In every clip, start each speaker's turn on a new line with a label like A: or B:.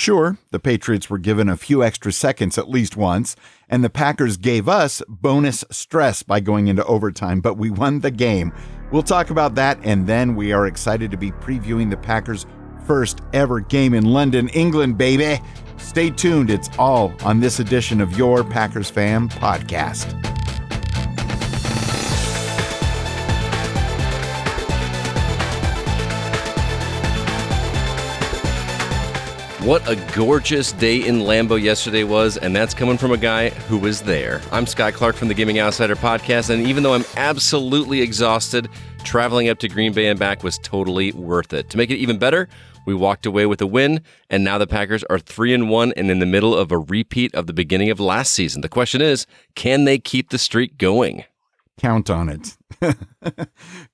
A: Sure, the Patriots were given a few extra seconds at least once, and the Packers gave us bonus stress by going into overtime, but we won the game. We'll talk about that, and then we are excited to be previewing the Packers' first ever game in London, England, baby. Stay tuned. It's all on this edition of your Packers Fan Podcast.
B: What a gorgeous day in Lambeau yesterday was, and that's coming from a guy who was there. I'm Scott Clark from the Gaming Outsider Podcast, and even though I'm absolutely exhausted, traveling up to Green Bay and back was totally worth it. To make it even better, we walked away with a win, and now the Packers are 3-1 and in the middle of a repeat of the beginning of last season. The question is, can they keep the streak going?
A: Count on it.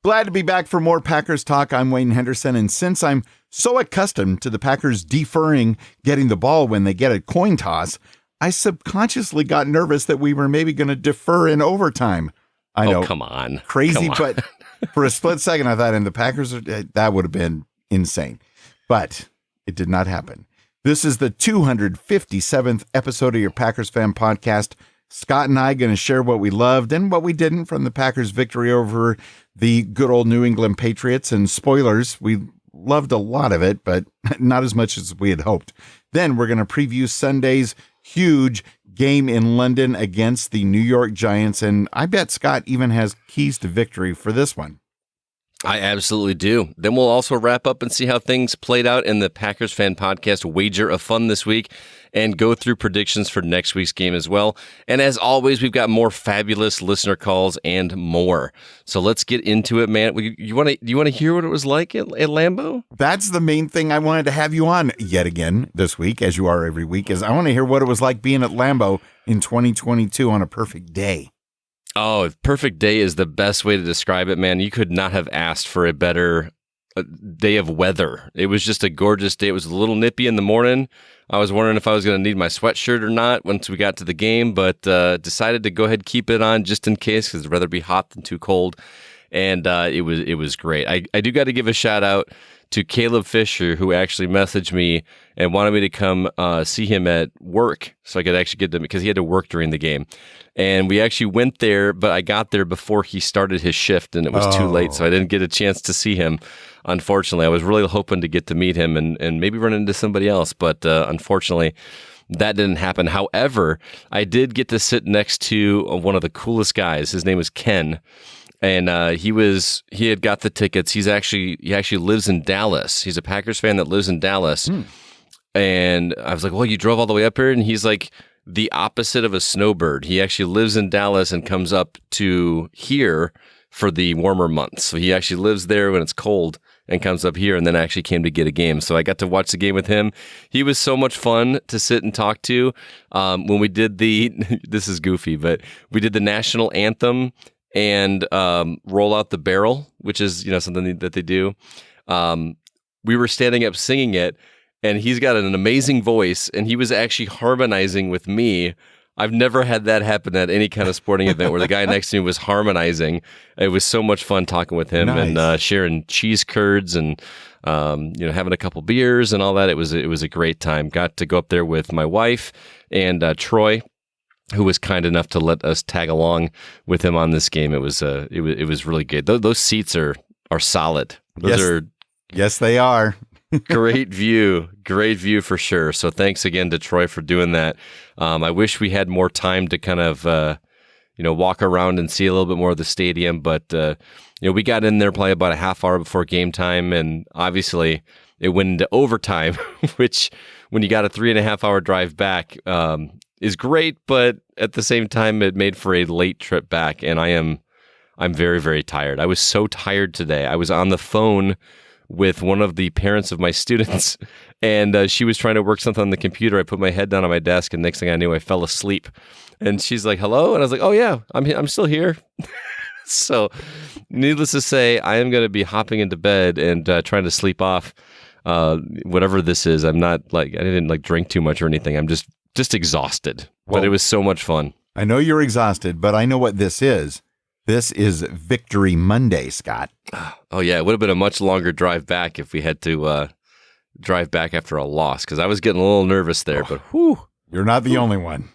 A: Glad to be back for more Packers talk. I'm Wayne Henderson, and since I'm so accustomed to the Packers deferring getting the ball when they get a coin toss, I subconsciously got nervous that we were maybe going to defer in overtime. I know,
B: come on.
A: Crazy,
B: Come on.
A: But for a split second, I thought, and the Packers, that would have been insane. But it did not happen. This is the 257th episode of your Packers Fan Podcast. Scott and I going to share what we loved and what we didn't from the Packers' victory over the good old New England Patriots. And spoilers, we loved a lot of it, but not as much as we had hoped. Then we're going to preview Sunday's huge game in London against the New York Giants. And I bet Scott even has keys to victory for this one.
B: I absolutely do. Then we'll also wrap up and see how things played out in the Packers Fan Podcast Wager of Fun this week and go through predictions for next week's game as well. And as always, we've got more fabulous listener calls and more. So let's get into it, man. Do you want to hear what it was like at Lambeau?
A: That's the main thing I wanted to have you on yet again this week, as you are every week, is I want to hear what it was like being at Lambeau in 2022 on a perfect day.
B: Oh, perfect day is the best way to describe it, man. You could not have asked for a better day of weather. It was just a gorgeous day. It was a little nippy in the morning. I was wondering if I was going to need my sweatshirt or not once we got to the game, but decided to go ahead and keep it on just in case because I'd rather be hot than too cold. And it was great. I do got to give a shout out to Caleb Fisher, who actually messaged me and wanted me to come see him at work so I could actually get them because he had to work during the game. And we actually went there, but I got there before he started his shift and it was too late, so I didn't get a chance to see him. Unfortunately, I was really hoping to get to meet him and maybe run into somebody else, but unfortunately, that didn't happen. However, I did get to sit next to one of the coolest guys. His name was Ken. And he had got the tickets. He actually lives in Dallas. He's a Packers fan that lives in Dallas. And I was like, well, you drove all the way up here? And he's like the opposite of a snowbird. He actually lives in Dallas and comes up to here for the warmer months. So he actually lives there when it's cold and comes up here and then actually came to get a game. So I got to watch the game with him. He was so much fun to sit and talk to. When we did this is goofy, but we did the national anthem and roll out the barrel, which is, something that they do. We were standing up singing it, and he's got an amazing voice, and he was actually harmonizing with me. I've never had that happen at any kind of sporting event where the guy next to me was harmonizing. It was so much fun talking with him and sharing cheese curds and having a couple beers and all that. It was a great time. Got to go up there with my wife and Troy, who was kind enough to let us tag along with him on this game. It was really good. Those seats are solid.
A: Yes, they are.
B: Great view for sure. So thanks again to Troy for doing that. I wish we had more time to kind of walk around and see a little bit more of the stadium, but we got in there probably about a half hour before game time, and obviously it went into overtime, which when you got a 3.5 hour drive back is great, but at the same time it made for a late trip back, and I'm very, very tired. I was so tired today. I was on the phone with one of the parents of my students, and she was trying to work something on the computer. I put my head down on my desk, and next thing I knew, I fell asleep. And she's like, "Hello?" And I was like, "Oh yeah, I'm still here." So, needless to say, I am going to be hopping into bed and trying to sleep off whatever this is. I didn't drink too much or anything. I'm just exhausted. But it was so much fun.
A: I know you're exhausted, but I know what this is. This is Victory Monday, Scott.
B: Oh, yeah. It would have been a much longer drive back if we had to drive back after a loss because I was getting a little nervous there. But whew.
A: You're not the only one.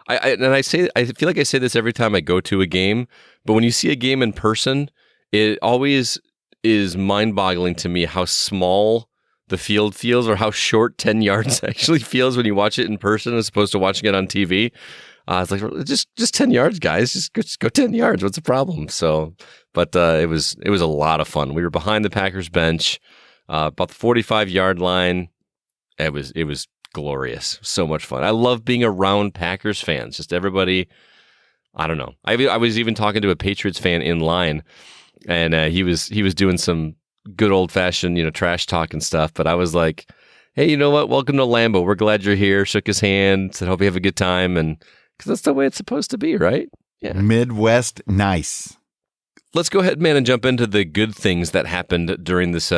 B: I feel like I say this every time I go to a game, but when you see a game in person, it always is mind-boggling to me how small the field feels or how short 10 yards actually feels when you watch it in person as opposed to watching it on TV. It's like, just 10 yards, guys. Just go 10 yards. What's the problem? So, but it was a lot of fun. We were behind the Packers bench, about the 45-yard line. It was glorious. So much fun. I love being around Packers fans. Just everybody. I don't know. I was even talking to a Patriots fan in line, and he was doing some good old fashioned trash talk and stuff. But I was like, hey, you know what? Welcome to Lambeau. We're glad you're here. Shook his hand. Said hope you have a good time, and because that's the way it's supposed to be, right? Yeah.
A: Midwest nice.
B: Let's go ahead, man, and jump into the good things that happened during this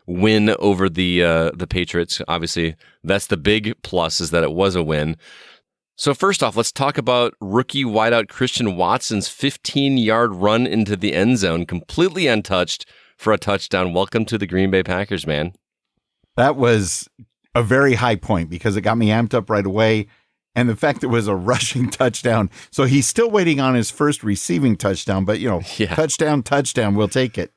B: win over the Patriots. Obviously, that's the big plus is that it was a win. So first off, let's talk about rookie wideout Christian Watson's 15-yard run into the end zone, completely untouched for a touchdown. Welcome to the Green Bay Packers, man.
A: That was a very high point because it got me amped up right away. And the fact it was a rushing touchdown. So he's still waiting on his first receiving touchdown, but touchdown, we'll take it.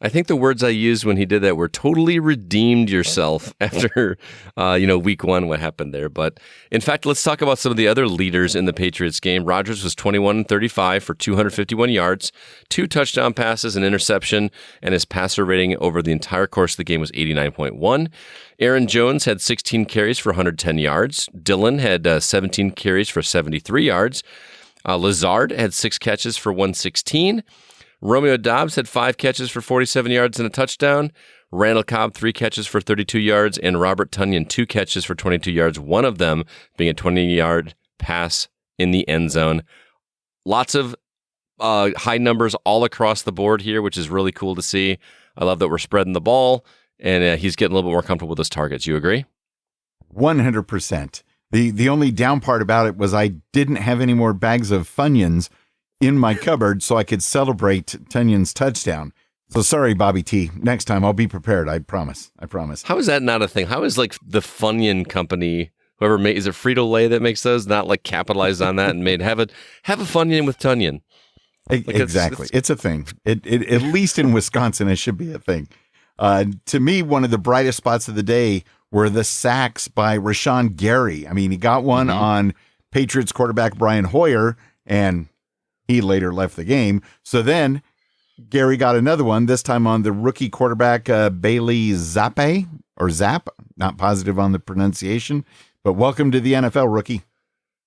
B: I think the words I used when he did that were totally redeemed yourself after, week one, what happened there. But in fact, let's talk about some of the other leaders in the Patriots game. Rodgers was 21-35 for 251 yards, 2 touchdown passes, an interception, and his passer rating over the entire course of the game was 89.1. Aaron Jones had 16 carries for 110 yards. Dillon had 17 carries for 73 yards. Lazard had 6 catches for 116. Romeo Doubs had 5 catches for 47 yards and a touchdown. Randall Cobb, 3 catches for 32 yards. And Robert Tonyan, 2 catches for 22 yards, one of them being a 20-yard pass in the end zone. Lots of high numbers all across the board here, which is really cool to see. I love that we're spreading the ball, and he's getting a little bit more comfortable with his targets. You agree?
A: 100%. The only down part about it was I didn't have any more bags of Funyuns in my cupboard so I could celebrate Tunion's touchdown. So sorry, Bobby T. Next time I'll be prepared. I promise.
B: How is that not a thing? How is like the Funyun company, whoever made, is it Frito-Lay that makes those, not like capitalized on that and made have a Funyun with Tunyon?
A: Like exactly. It's a thing. It at least in Wisconsin, it should be a thing. To me, one of the brightest spots of the day were the sacks by Rashawn Gary. I mean, he got one on Patriots quarterback Brian Hoyer, and he later left the game. So then Gary got another one, this time on the rookie quarterback Bailey Zappa, or Zap, not positive on the pronunciation, but welcome to the NFL, rookie.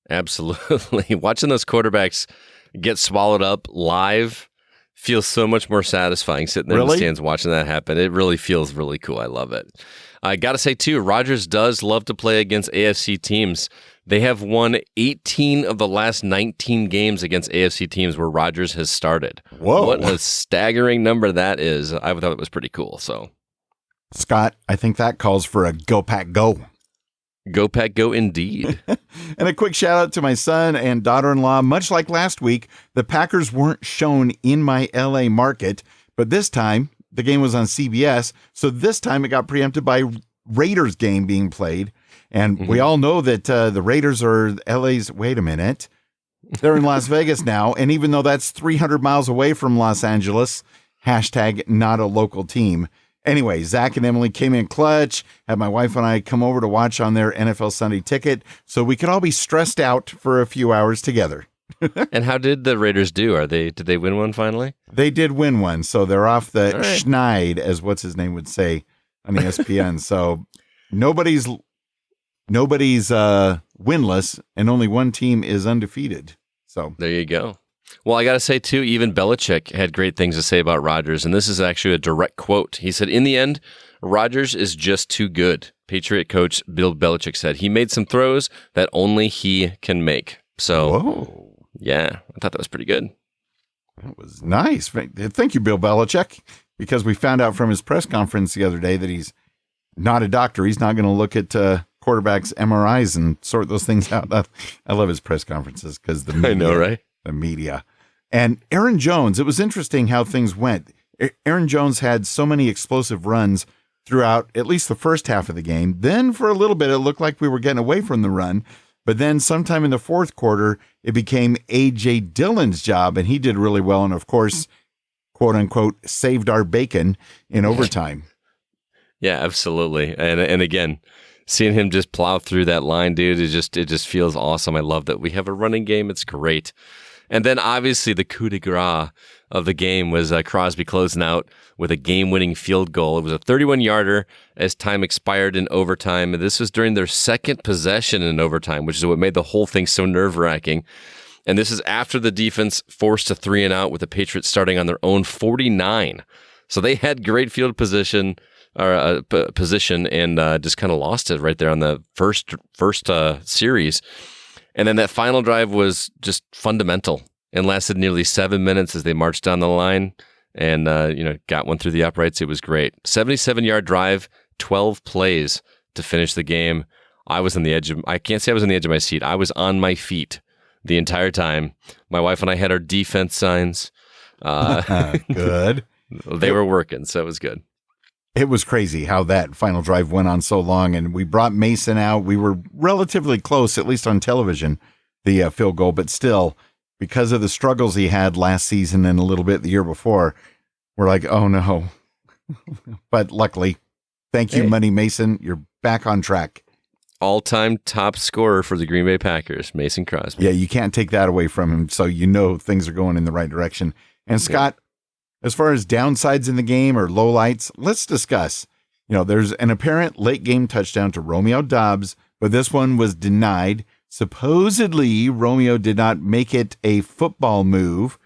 B: Absolutely. Watching those quarterbacks get swallowed up live feels so much more satisfying sitting there in the stands watching that happen. It really feels really cool. I love it. I got to say, too, Rodgers does love to play against AFC teams. They have won 18 of the last 19 games against AFC teams where Rodgers has started.
A: Whoa.
B: What a staggering number that is. I thought it was pretty cool. So,
A: Scott, I think that calls for a Go Pack Go.
B: Go Pack Go indeed.
A: And a quick shout out to my son and daughter-in-law. Much like last week, the Packers weren't shown in my LA market, but this time the game was on CBS. So this time it got preempted by Raiders game being played. And we all know that the Raiders are LA's, wait a minute, they're in Las Vegas now. And even though that's 300 miles away from Los Angeles, hashtag not a local team. Anyway, Zach and Emily came in clutch, had my wife and I come over to watch on their NFL Sunday ticket so we could all be stressed out for a few hours together.
B: And how did the Raiders do? Did they win one finally?
A: They did win one. So they're off the schneid, as what's his name would say on ESPN. So nobody's winless, and only one team is undefeated. So
B: there you go. Well, I got to say, too, even Belichick had great things to say about Rodgers, and this is actually a direct quote. He said, in the end, Rodgers is just too good. Patriot coach Bill Belichick said he made some throws that only he can make. So,
A: whoa.
B: Yeah, I thought that was pretty good.
A: That was nice. Thank you, Bill Belichick, because we found out from his press conference the other day that he's not a doctor. He's not going to look at quarterbacks' MRIs and sort those things out. I love his press conferences because the media,
B: I know, right?
A: The media. And Aaron Jones, it was interesting how things went. Aaron Jones had so many explosive runs throughout at least the first half of the game. Then for a little bit, it looked like we were getting away from the run. But then sometime in the fourth quarter, it became A.J. Dillon's job, and he did really well. And, of course, quote unquote, saved our bacon in overtime.
B: Yeah, absolutely. And again, seeing him just plow through that line, dude, it just feels awesome. I love that we have a running game. It's great. And then obviously the coup de grace of the game was Crosby closing out with a game-winning field goal. It was a 31-yarder as time expired in overtime. And this was during their second possession in overtime, which is what made the whole thing so nerve-wracking. And this is after the defense forced a 3-and-out with the Patriots starting on their own 49. So they had great field position and just kind of lost it right there on the first series. And then that final drive was just fundamental and lasted nearly 7 minutes as they marched down the line and got one through the uprights. It was great. 77-yard drive, 12 plays to finish the game. I can't say I was on the edge of my seat. I was on my feet the entire time. My wife and I had our defense signs.
A: Good.
B: They were working, so it was good.
A: It was crazy how that final drive went on so long, and we brought Mason out. We were relatively close, at least on television, the field goal, but still, because of the struggles he had last season and a little bit the year before, we're like, oh no. But luckily, thank you, Money Mason. You're back on track.
B: All-time top scorer for the Green Bay Packers, Mason Crosby.
A: Yeah, you can't take that away from him, so you know things are going in the right direction. And Scott, as far as downsides in the game or lowlights, let's discuss. There's an apparent late game touchdown to Romeo Doubs, but this one was denied. Supposedly, Romeo did not make it a football move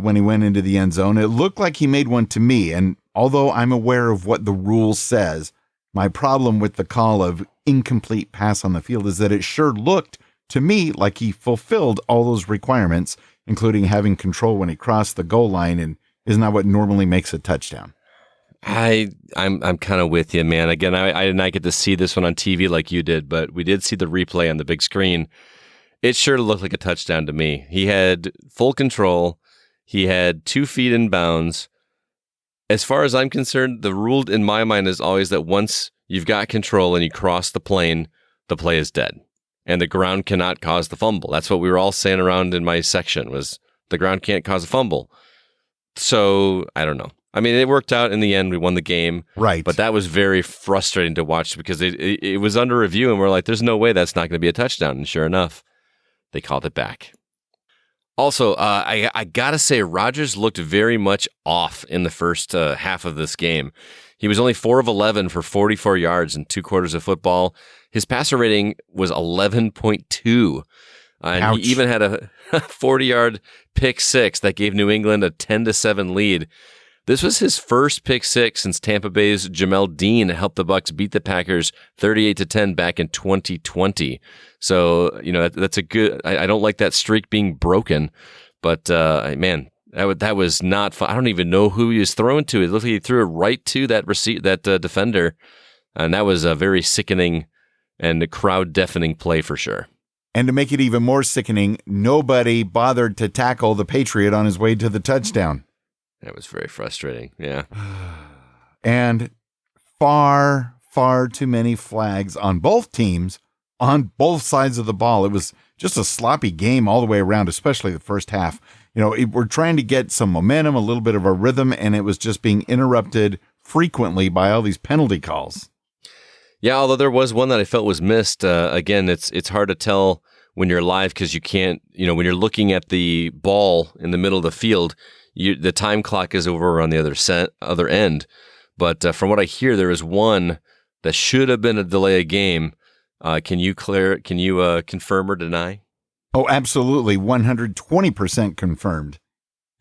A: when he went into the end zone. It looked like he made one to me, and although I'm aware of what the rule says, my problem with the call of incomplete pass on the field is that it sure looked to me like he fulfilled all those requirements, including having control when he crossed the goal line, and isn't that what normally makes a touchdown?
B: I'm kind of with you, man. Again, I did not get to see this one on TV like you did, but we did see the replay on the big screen. It sure looked like a touchdown to me. He had full control. He had 2 feet in bounds. As far as I'm concerned, the rule in my mind is always that once you've got control and you cross the plane, the play is dead. And the ground cannot cause the fumble. That's what we were all saying around in my section was the ground can't cause a fumble. So, I don't know. I mean, it worked out in the end. We won the game.
A: Right.
B: But that was very frustrating to watch because it was under review, and we're like, there's no way that's not going to be a touchdown. And sure enough, they called it back. Also, I got to say, Rodgers looked very much off in the first half of this game. He was only 4 of 11 for 44 yards in 2 quarters of football. His passer rating was 11.2. And he even had a 40-yard pick six that gave New England a 10-7 lead. This was his first pick six since Tampa Bay's Jamel Dean helped the Bucs beat the Packers 38-10 back in 2020. So, that's a good. I don't like that streak being broken, but man, that was not fun. I don't even know who he was throwing to. It looked like he threw it right to that defender, and that was a very sickening and crowd-deafening play for sure.
A: And to make it even more sickening, nobody bothered to tackle the Patriot on his way to the touchdown.
B: That was very frustrating, yeah.
A: And far, far too many flags on both teams, on both sides of the ball. It was just a sloppy game all the way around, especially the first half. We're trying to get some momentum, a little bit of a rhythm, and it was just being interrupted frequently by all these penalty calls.
B: Yeah, although there was one that I felt was missed. Again, it's hard to tell when you're live because you can't, when you're looking at the ball in the middle of the field, the time clock is over on the other end. But from what I hear, there is one that should have been a delay of game. Can you confirm or deny?
A: Oh, absolutely. 120% confirmed.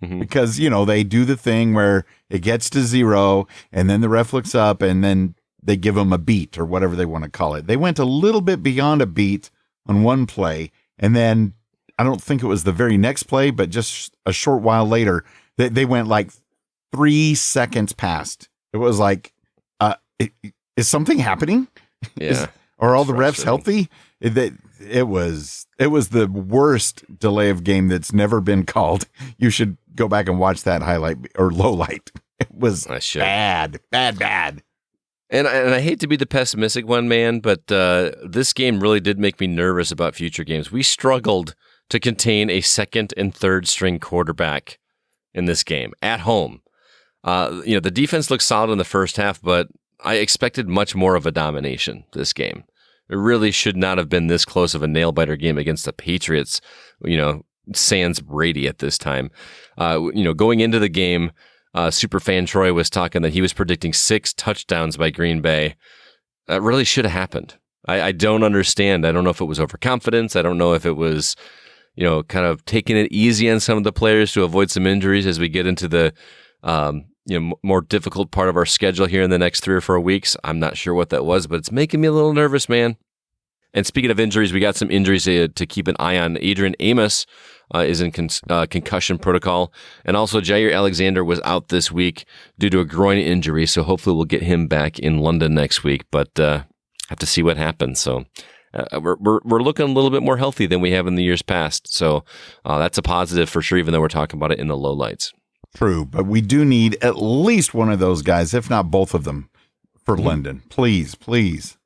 A: Mm-hmm. Because, they do the thing where it gets to 0 and then the ref looks up and then they give them a beat or whatever they want to call it. They went a little bit beyond a beat on one play, and then I don't think it was the very next play, but just a short while later, they went like 3 seconds past. It was like, is something happening?
B: Yeah.
A: Are all the refs healthy? It was the worst delay of game that's never been called. You should go back and watch that highlight or low light. It was bad.
B: And I hate to be the pessimistic one, man, but this game really did make me nervous about future games. We struggled to contain a second and third string quarterback in this game at home. The defense looked solid in the first half, but I expected much more of a domination this game. It really should not have been this close of a nail-biter game against the Patriots, sans Brady at this time. Going into the game, Superfan Troy was talking that he was predicting 6 touchdowns by Green Bay. That really should have happened. I don't understand. I don't know if it was overconfidence. I don't know if it was, kind of taking it easy on some of the players to avoid some injuries as we get into the more difficult part of our schedule here in the next 3 or 4 weeks. I'm not sure what that was, but it's making me a little nervous, man. And speaking of injuries, we got some injuries to keep an eye on. Adrian Amos is in concussion protocol. And also Jair Alexander was out this week due to a groin injury. So hopefully we'll get him back in London next week, but have to see what happens. So we're looking a little bit more healthy than we have in the years past. So that's a positive for sure, even though we're talking about it in the lowlights.
A: True, but we do need at least one of those guys, if not both of them, for London. Please, please.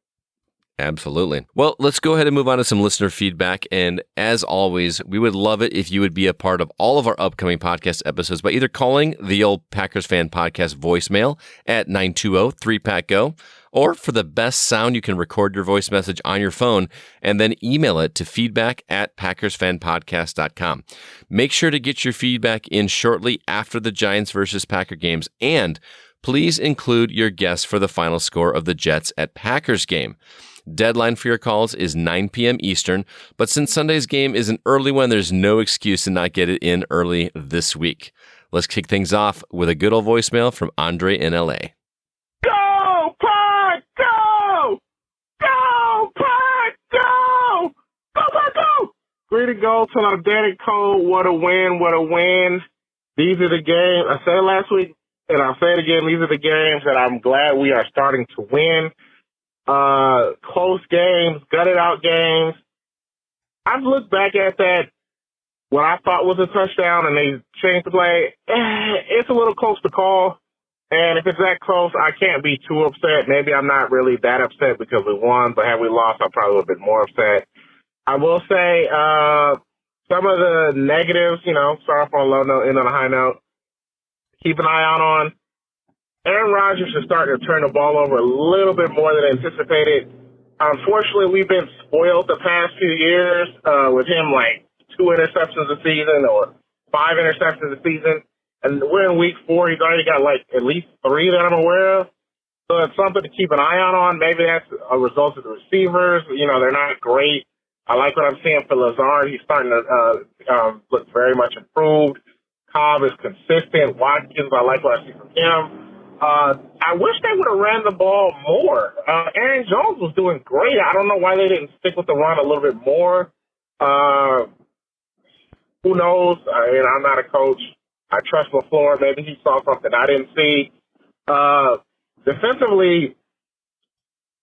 B: Absolutely. Well, let's go ahead and move on to some listener feedback. And as always, we would love it if you would be a part of all of our upcoming podcast episodes by either calling the old Packers Fan Podcast voicemail at 920-3PACK-GO, or for the best sound, you can record your voice message on your phone and then email it to feedback@PackersFanPodcast.com. Make sure to get your feedback in shortly after the Giants versus Packer games, and please include your guess for the final score of the Jets at Packers game. Deadline for your calls is 9 p.m. Eastern, but since Sunday's game is an early one, there's no excuse to not get it in early this week. Let's kick things off with a good old voicemail from Andre in L.A.
C: Go, Pod, go! Go, Pod, go! Go, Pod, go! 3 to go till I'm dead and cold. What a win, what a win. These are the games. I said it last week, and I'll say it again. These are the games that I'm glad we are starting to win. Close games, gutted out games. I've looked back at that, what I thought was a touchdown, and they changed the play. It's a little close to call, and if it's that close, I can't be too upset. Maybe I'm not really that upset because we won, but had we lost, I probably would have been more upset. I will say some of the negatives, start off on a low note, end on a high note. Keep an eye out on. Aaron Rodgers is starting to turn the ball over a little bit more than anticipated. Unfortunately, we've been spoiled the past few years with him, 2 interceptions a season or 5 interceptions a season. And we're in week 4. He's already got, at least 3 that I'm aware of. So it's something to keep an eye out on. Maybe that's a result of the receivers. They're not great. I like what I'm seeing for Lazard. He's starting to look very much improved. Cobb is consistent. Watkins, I like what I see from him. I wish they would have ran the ball more. Aaron Jones was doing great. I don't know why they didn't stick with the run a little bit more. Who knows? I'm not a coach. I trust LaFleur. Maybe he saw something I didn't see. Defensively,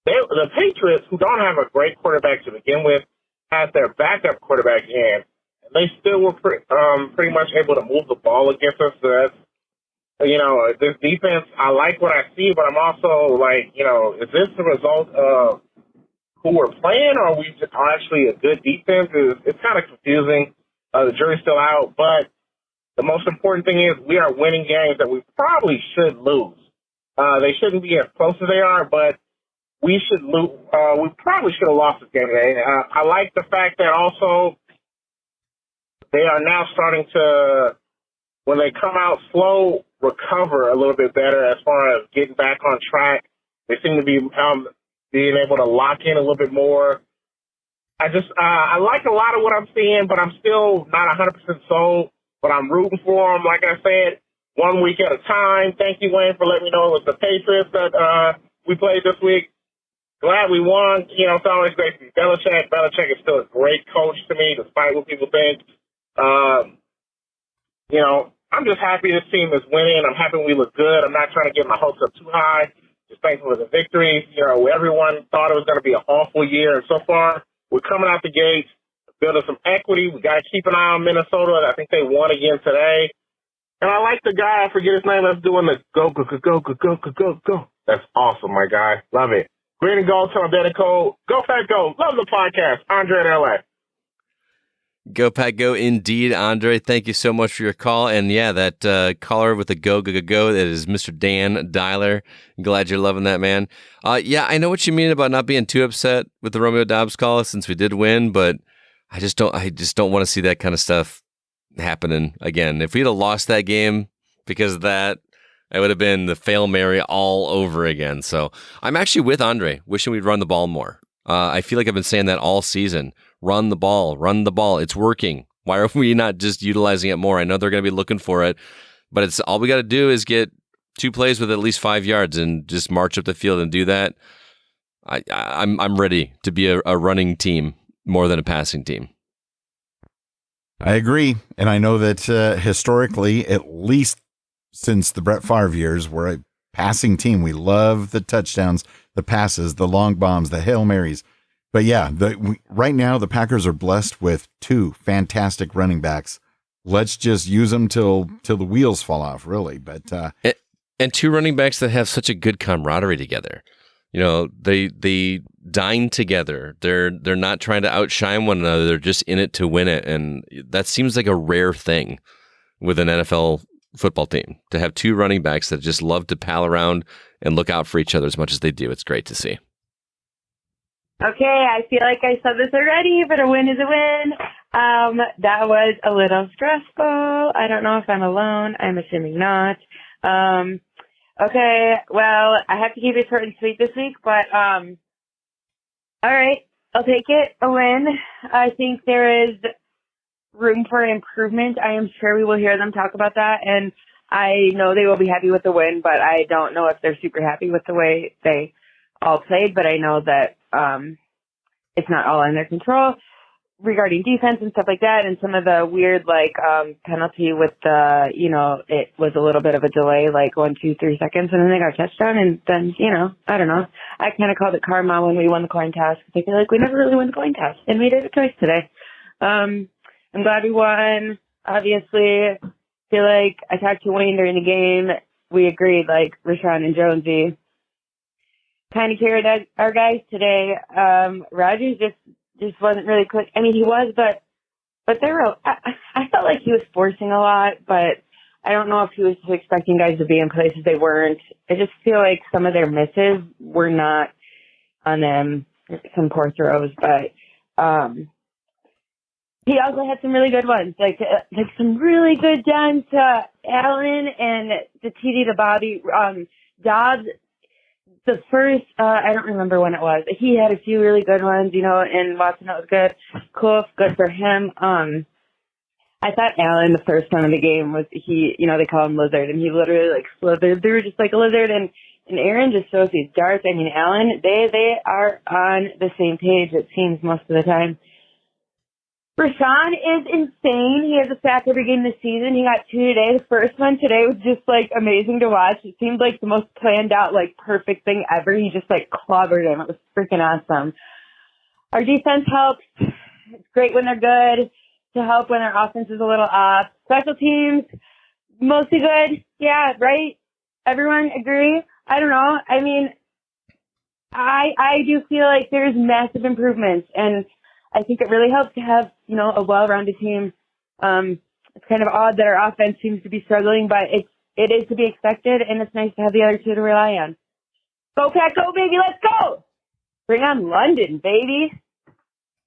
C: the Patriots, who don't have a great quarterback to begin with, had their backup quarterback in. They still were pretty much able to move the ball against us. So that's, this defense, I like what I see, but I'm also is this the result of who we're playing, or are we just actually a good defense? It's kind of confusing. The jury's still out, but the most important thing is we are winning games that we probably should lose. They shouldn't be as close as they are, but we should lose. We probably should have lost this game today. I like the fact that also they are now starting to, when they come out slow, recover a little bit better as far as getting back on track. They seem to be being able to lock in a little bit more. I like a lot of what I'm seeing, but I'm still not 100% sold. But I'm rooting for them. Like I said, 1 week at a time. Thank you, Wayne, for letting me know it was the Patriots that we played this week. Glad we won. It's always great to be Belichick. Belichick is still a great coach to me, despite what people think. I'm just happy this team is winning. I'm happy we look good. I'm not trying to get my hopes up too high. Just thankful for the victory. Everyone thought it was going to be an awful year, and so far we're coming out the gates, building some equity. We got to keep an eye on Minnesota. I think they won again today. And I like the guy, I forget his name, that's doing the go, go, go, go, go, go, go, go, go. That's awesome, my guy. Love it. Green and gold, tell Daddy Cole. Go Pack Go. Love the podcast. Andre in LA.
B: Go Pack Go, indeed, Andre. Thank you so much for your call. And yeah, that caller with the go, that is Mr. Dan Dialer. Glad you're loving that, man. Yeah, I know what you mean about not being too upset with the Romeo Doubs call since we did win, but I just don't want to see that kind of stuff happening again. If we'd have lost that game because of that, it would have been the Fail Mary all over again. So I'm actually with Andre, wishing we'd run the ball more. I feel like I've been saying that all season. Run the ball. It's working. Why are we not just utilizing it more? I know they're going to be looking for it, but it's all we got to do is get 2 plays with at least 5 yards and just march up the field and do that. I'm ready to be a running team more than a passing team.
A: I agree. And I know that historically, at least since the Brett Favre years, we're a passing team. We love the touchdowns, the passes, the long bombs, the Hail Marys. But yeah, right now the Packers are blessed with 2 fantastic running backs. Let's just use them till the wheels fall off, really. But
B: and 2 running backs that have such a good camaraderie together. You know, they dine together. They're not trying to outshine one another. They're just in it to win it, and that seems like a rare thing with an NFL football team to have 2 running backs that just love to pal around and look out for each other as much as they do. It's great to see.
D: Okay, I feel like I said this already, but a win is a win. That was a little stressful. I don't know if I'm alone. I'm assuming not. Okay, well, I have to keep it short and sweet this week, but all right, I'll take it. A win. I think there is room for improvement. I am sure we will hear them talk about that, and I know they will be happy with the win, but I don't know if they're super happy with the way they all played, but I know that it's not all in their control regarding defense and stuff like that, and some of the weird penalty with the, it was a little bit of a delay, like 1, 2, 3 seconds, and then they got a touchdown, and then, I don't know. I kind of called it karma when we won the coin toss, because I feel like we never really won the coin toss, and we did it twice today. I'm glad we won. Obviously, feel like I talked to Wayne during the game. We agreed, like Rashawn and Jonesy kind of carried our guys today. Rodgers just wasn't really quick. I mean, he was, but I felt like he was forcing a lot, but I don't know if he was just expecting guys to be in places they weren't. I just feel like some of their misses were not on them, some poor throws, but he also had some really good ones, like some really good done to Allen and the TD to Bobby. Dobbs, the first, I don't remember when it was. He had a few really good ones, and Watson, that was good. Cool, good for him. I thought Allen, the first one of the game, was they call him Lizard, and he literally slithered through just like a lizard, and Aaron just shows these darts. I mean, Allen, they are on the same page, it seems, most of the time. Rashawn is insane. He has a sack every game this season. He got 2 today. The first one today was just amazing to watch. It seemed like the most planned out, perfect thing ever. He just clobbered him. It was freaking awesome. Our defense helps. It's great when they're good, to help when our offense is a little off. Special teams, mostly good. Yeah, right? Everyone agree? I don't know. I mean, I do feel like there's massive improvements, and I think it really helps to have, a well-rounded team. It's kind of odd that our offense seems to be struggling, but it is to be expected, and it's nice to have the other 2 to rely on. Go Pack, go, baby, let's go! Bring on London, baby!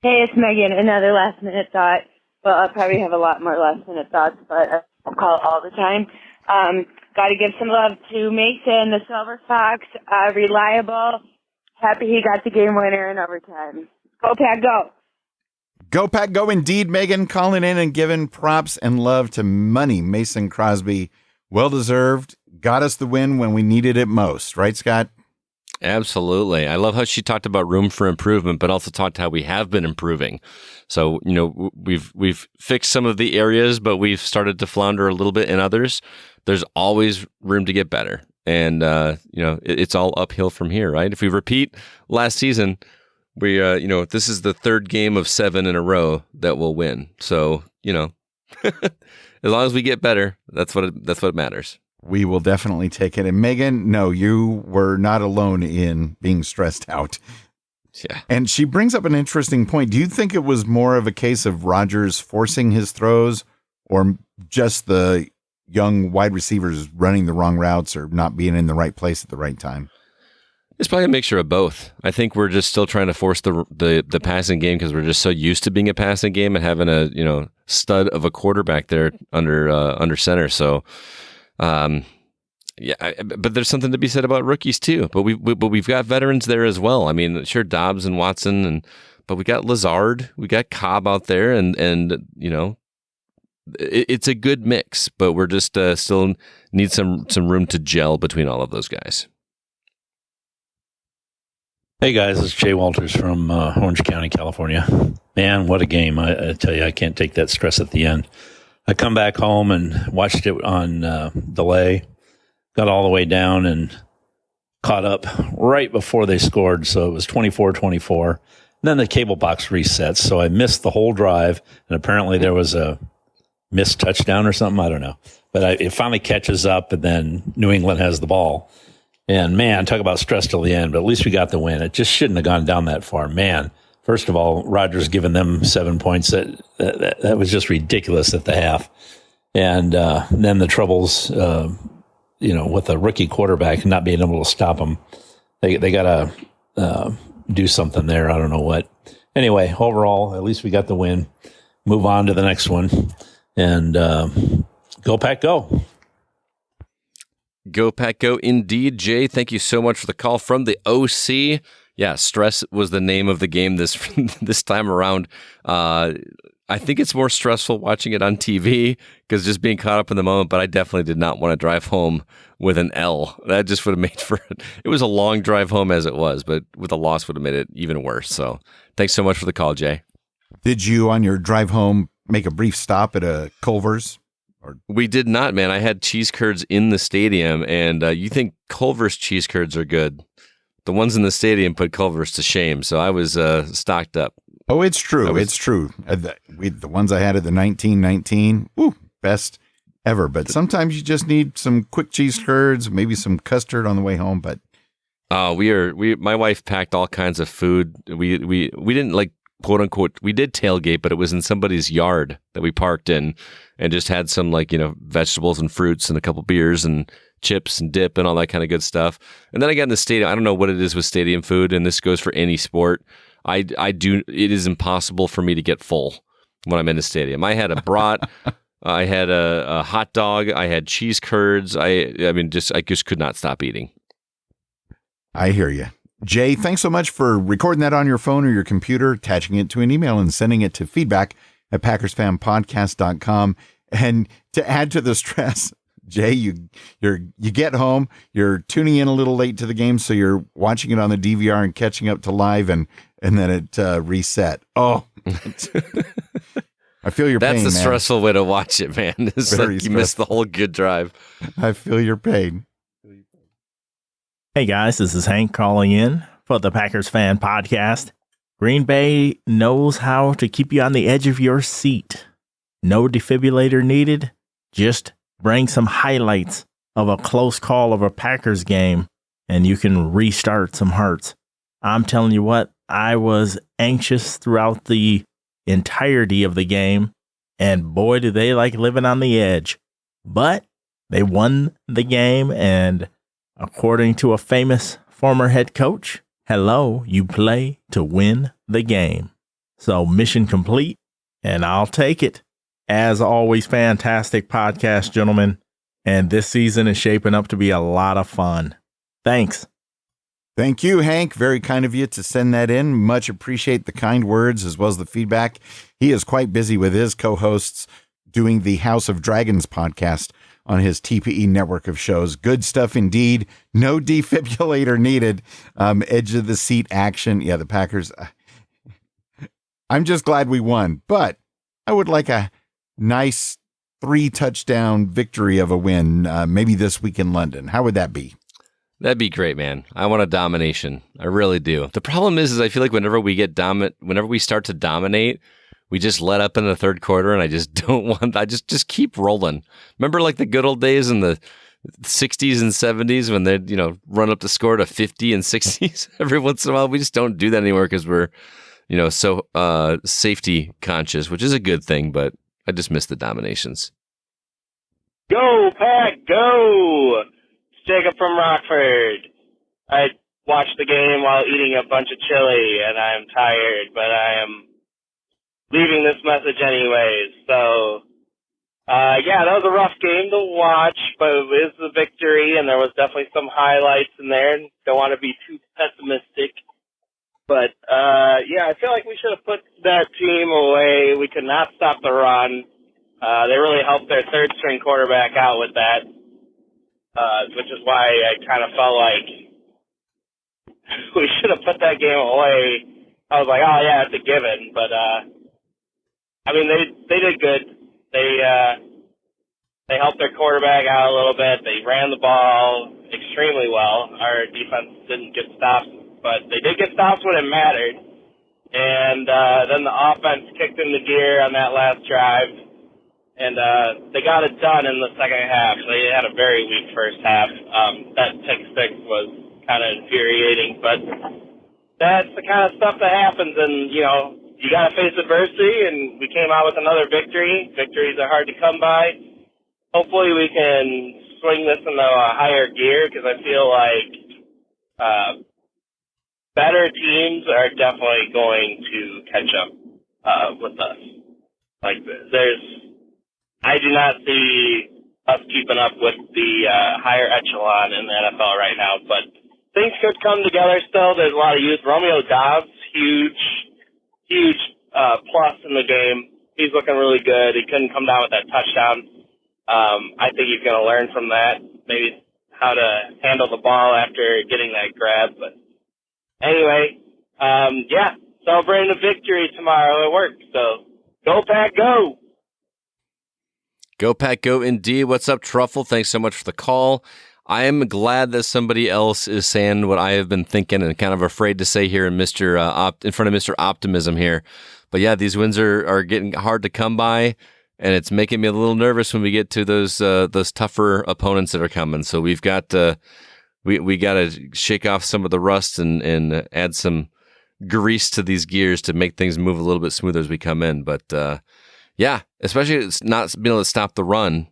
D: Hey, it's Megan, another last-minute thought. Well, I'll probably have a lot more last-minute thoughts, but I call it all the time. Got to give some love to Mason, the Silver Fox, reliable. Happy he got the game winner in overtime. Go Pack, go!
A: Go Pack, go indeed, Megan, calling in and giving props and love to Money Mason Crosby. Well-deserved. Got us the win when we needed it most. Right, Scott?
B: Absolutely. I love how she talked about room for improvement, but also talked how we have been improving. So, we've fixed some of the areas, but we've started to flounder a little bit in others. There's always room to get better. And, it's all uphill from here, right? If we repeat last season, we, this is the 3rd game of 7 in a row that we'll win. So, as long as we get better, that's what matters.
A: We will definitely take it. And Megan, no, you were not alone in being stressed out.
B: Yeah.
A: And she brings up an interesting point. Do you think it was more of a case of Rodgers forcing his throws or just the young wide receivers running the wrong routes or not being in the right place at the right time?
B: It's probably a mixture of both. I think we're just still trying to force the passing game because we're just so used to being a passing game and having a stud of a quarterback there under center. So, but there's something to be said about rookies too. But we've got veterans there as well. I mean, sure, Dobbs and Watson, but we got Lazard, we got Cobb out there, and it's a good mix. But we're just still need some room to gel between all of those guys.
E: Hey guys, it's Jay Walters from Orange County, California. Man, what a game. I tell you, I can't take that stress at the end. I come back home and watched it on delay, got all the way down and caught up right before they scored. So it was 24-24. Then the cable box resets. So I missed the whole drive. And apparently there was a missed touchdown or something. I don't know. But it finally catches up and then New England has the ball. And man, talk about stress till the end, but at least we got the win. It just shouldn't have gone down that far. Man, first of all, Rodgers giving them 7 points. That was just ridiculous at the half. And then the troubles, with a rookie quarterback not being able to stop them. They got to do something there. I don't know what. Anyway, overall, at least we got the win. Move on to the next one. And go Pack, go.
B: Go Pack Go indeed. Jay, thank you so much for the call from the OC. Yeah, stress was the name of the game this time around. I think it's more stressful watching it on TV because just being caught up in the moment, but I definitely did not want to drive home with an L. That just would have made it was a long drive home as it was, but with a loss would have made it even worse. So thanks so much for the call, Jay.
A: Did you, on your drive home, make a brief stop at a Culver's?
B: We did not, man. I had cheese curds in the stadium, and you think Culver's cheese curds are good. The ones in the stadium put Culver's to shame, so I was stocked up.
A: Oh, it's true. It's true. The ones I had at the 1919, best ever. But sometimes you just need some quick cheese curds, maybe some custard on the way home. But
B: my wife packed all kinds of food. We didn't quote unquote, we did tailgate, but it was in somebody's yard that we parked in and just had some vegetables and fruits and a couple beers and chips and dip and all that kind of good stuff. And then I got in the stadium. I don't know what it is with stadium food, and this goes for any sport. It is impossible for me to get full when I'm in the stadium. I had a brat, I had a hot dog, I had cheese curds. I just could not stop eating.
A: I hear you. Jay, thanks so much for recording that on your phone or your computer, attaching it to an email and sending it to feedback@PackersFanPodcast.com. And to add to the stress, Jay, you get home, you're tuning in a little late to the game, so you're watching it on the DVR and catching up to live, and then it reset. Oh, I feel your pain,
B: That's the
A: man.
B: Stressful way to watch it, man. It's like you missed the whole good drive.
A: I feel your pain.
F: Hey guys, this is Hank calling in for the Packers Fan Podcast. Green Bay knows how to keep you on the edge of your seat. No defibrillator needed. Just bring some highlights of a close call of a Packers game, and you can restart some hearts. I'm telling you what, I was anxious throughout the entirety of the game, and boy, do they like living on the edge. But they won the game, and according to a famous former head coach, hello, you play to win the game. So mission complete, and I'll take it. As always, fantastic podcast, gentlemen. And this season is shaping up to be a lot of fun. Thanks.
A: Thank you, Hank. Very kind of you to send that in. Much appreciate the kind words as well as the feedback. He is quite busy with his co-hosts doing the House of Dragons podcast on his TPE network of shows. Good stuff indeed. No defibrillator needed. Edge of the seat action. Yeah, the Packers. I'm just glad we won, but I would like a nice 3-touchdown victory of a win, maybe this week in London. How would that be?
B: That'd be great, man. I want a domination. I really do. The problem is I feel like whenever we start to dominate, we just let up in the third quarter, and I just don't want. I just keep rolling. Remember, like the good old days in the 60s and 70s when they'd, run up the score to 50 and 60s every once in a while. We just don't do that anymore because we're, so safety conscious, which is a good thing, but I just miss the dominations.
G: Go, Pack, go! It's Jacob from Rockford. I watched the game while eating a bunch of chili, and I'm tired, but I am leaving this message anyways. So, that was a rough game to watch, but it was a victory, and there was definitely some highlights in there. Don't want to be too pessimistic. But, I feel like we should have put that team away. We could not stop the run. They really helped their third-string quarterback out with that, which is why I kind of felt like we should have put that game away. I was like, oh, yeah, it's a given. But, they did good. They helped their quarterback out a little bit. They ran the ball extremely well. Our defense didn't get stops, but they did get stops when it mattered. And then the offense kicked into gear on that last drive, and they got it done in the second half. They had a very weak first half. That pick six was kind of infuriating, but that's the kind of stuff that happens, and, you got to face adversity, and we came out with another victory. Victories are hard to come by. Hopefully we can swing this into a higher gear, because I feel like better teams are definitely going to catch up with us. Like, I do not see us keeping up with the higher echelon in the NFL right now, but things could come together still. There's a lot of youth. Romeo Dobbs, huge plus in the game. He's looking really good. He couldn't come down with that touchdown. I think he's going to learn from that, maybe how to handle the ball after getting that grab. But anyway, celebrating a victory tomorrow at work. So go, Pack, go!
B: Go, Pack, go indeed. What's up, Truffle? Thanks so much for the call. I am glad that somebody else is saying what I have been thinking and kind of afraid to say here in in front of Mr. Optimism here. But yeah, these wins are getting hard to come by, and it's making me a little nervous when we get to those tougher opponents that are coming. So we've got we got to shake off some of the rust and add some grease to these gears to make things move a little bit smoother as we come in. But especially it's not being able to stop the run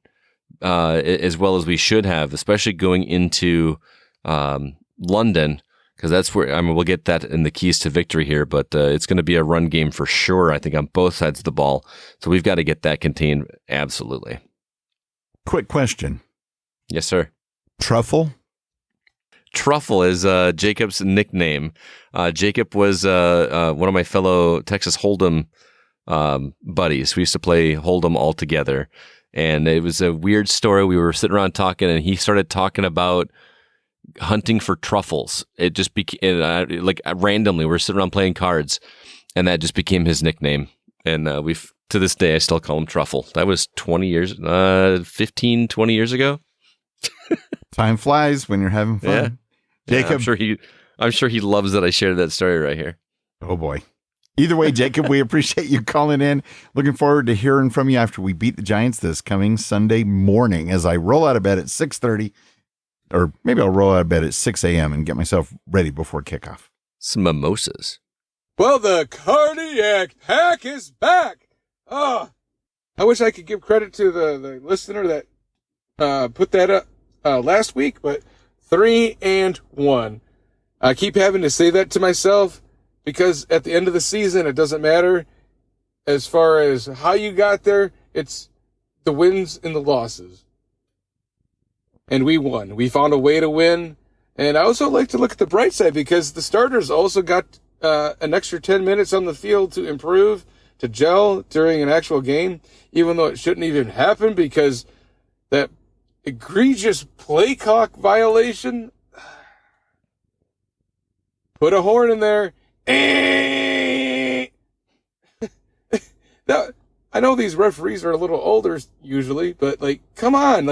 B: as well as we should have, especially going into London, because that's where we'll get that in the keys to victory here. But it's going to be a run game for sure, I think, on both sides of the ball. So we've got to get that contained. Absolutely.
A: Quick question.
B: Yes, sir.
A: Truffle?
B: Truffle is Jacob's nickname. Jacob was one of my fellow Texas Hold'em buddies. We used to play Hold'em all together. And it was a weird story. We were sitting around talking, and he started talking about hunting for truffles. It just became like randomly. We're sitting around playing cards, and that just became his nickname. And to this day, I still call him Truffle. That was 20 years ago.
A: Time flies when you're having fun.
B: Yeah.
A: Jacob,
B: I'm sure he loves that I shared that story right here.
A: Oh boy. Either way, Jacob, we appreciate you calling in. Looking forward to hearing from you after we beat the Giants this coming Sunday morning as I roll out of bed at 6:30, or maybe I'll roll out of bed at 6 a.m. and get myself ready before kickoff.
B: Some mimosas.
H: Well, the Cardiac Pack is back. Oh, I wish I could give credit to the listener that put that up last week, but 3-1. I keep having to say that to myself, because at the end of the season, it doesn't matter as far as how you got there. It's the wins and the losses. And we won. We found a way to win. And I also like to look at the bright side, because the starters also got an extra 10 minutes on the field to improve, to gel during an actual game, even though it shouldn't even happen, because that egregious play clock violation, put a horn in there. Now, I know these referees are a little older usually, but come on,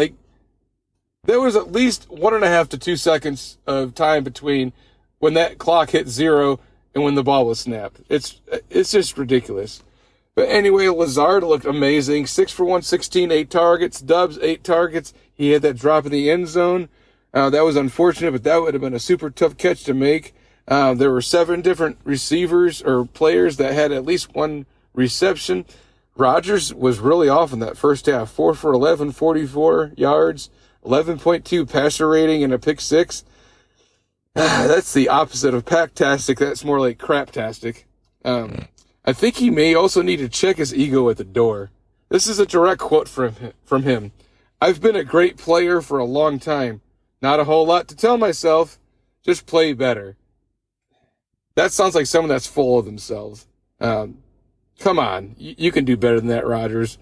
H: there was at least 1.5 to 2 seconds of time between when that clock hit 0 and when the ball was snapped. It's just ridiculous. But anyway, Lazard looked amazing. 6 for 116, 8 targets. Dubs, 8 targets. He had that drop in the end zone. That was unfortunate, but that would have been a super tough catch to make. There were 7 different receivers or players that had at least one reception. Rodgers was really off in that first half. 4 for 11, 44 yards, 11.2 passer rating, and a pick 6. That's the opposite of packtastic. That's more like craptastic. I think he may also need to check his ego at the door. This is a direct quote from him. I've been a great player for a long time. Not a whole lot to tell myself. Just play better. That sounds like someone that's full of themselves. Come on. You can do better than that, Rodgers.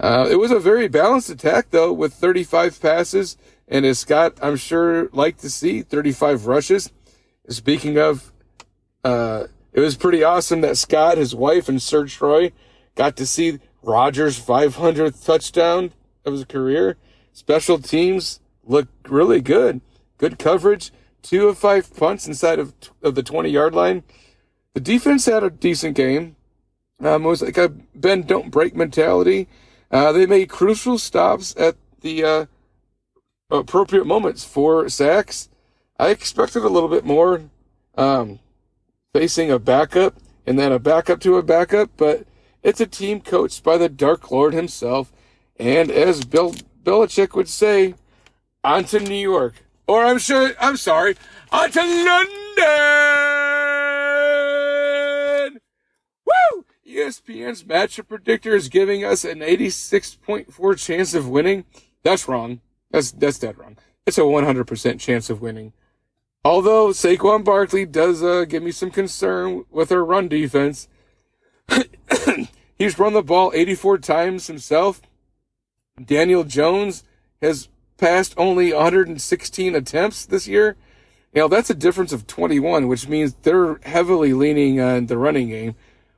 H: It was a very balanced attack, though, with 35 passes. And as Scott, I'm sure, liked to see, 35 rushes. Speaking of, it was pretty awesome that Scott, his wife, and Sir Troy got to see Rodgers' 500th touchdown of his career. Special teams looked really good. Good coverage. 2 of 5 punts inside of the 20-yard line. The defense had a decent game. It was like a bend, don't break mentality. They made crucial stops at the appropriate moments for sacks. I expected a little bit more facing a backup and then a backup to a backup, but it's a team coached by the Dark Lord himself. And as Bill Belichick would say, on to New York. Or on to London! Woo! ESPN's matchup predictor is giving us an 86.4 chance of winning. That's wrong. That's dead wrong. It's a 100% chance of winning. Although Saquon Barkley does give me some concern with our run defense. He's run the ball 84 times himself. Daniel Jones has passed only 116 attempts this year. That's a difference of 21, which means they're heavily leaning on the running game,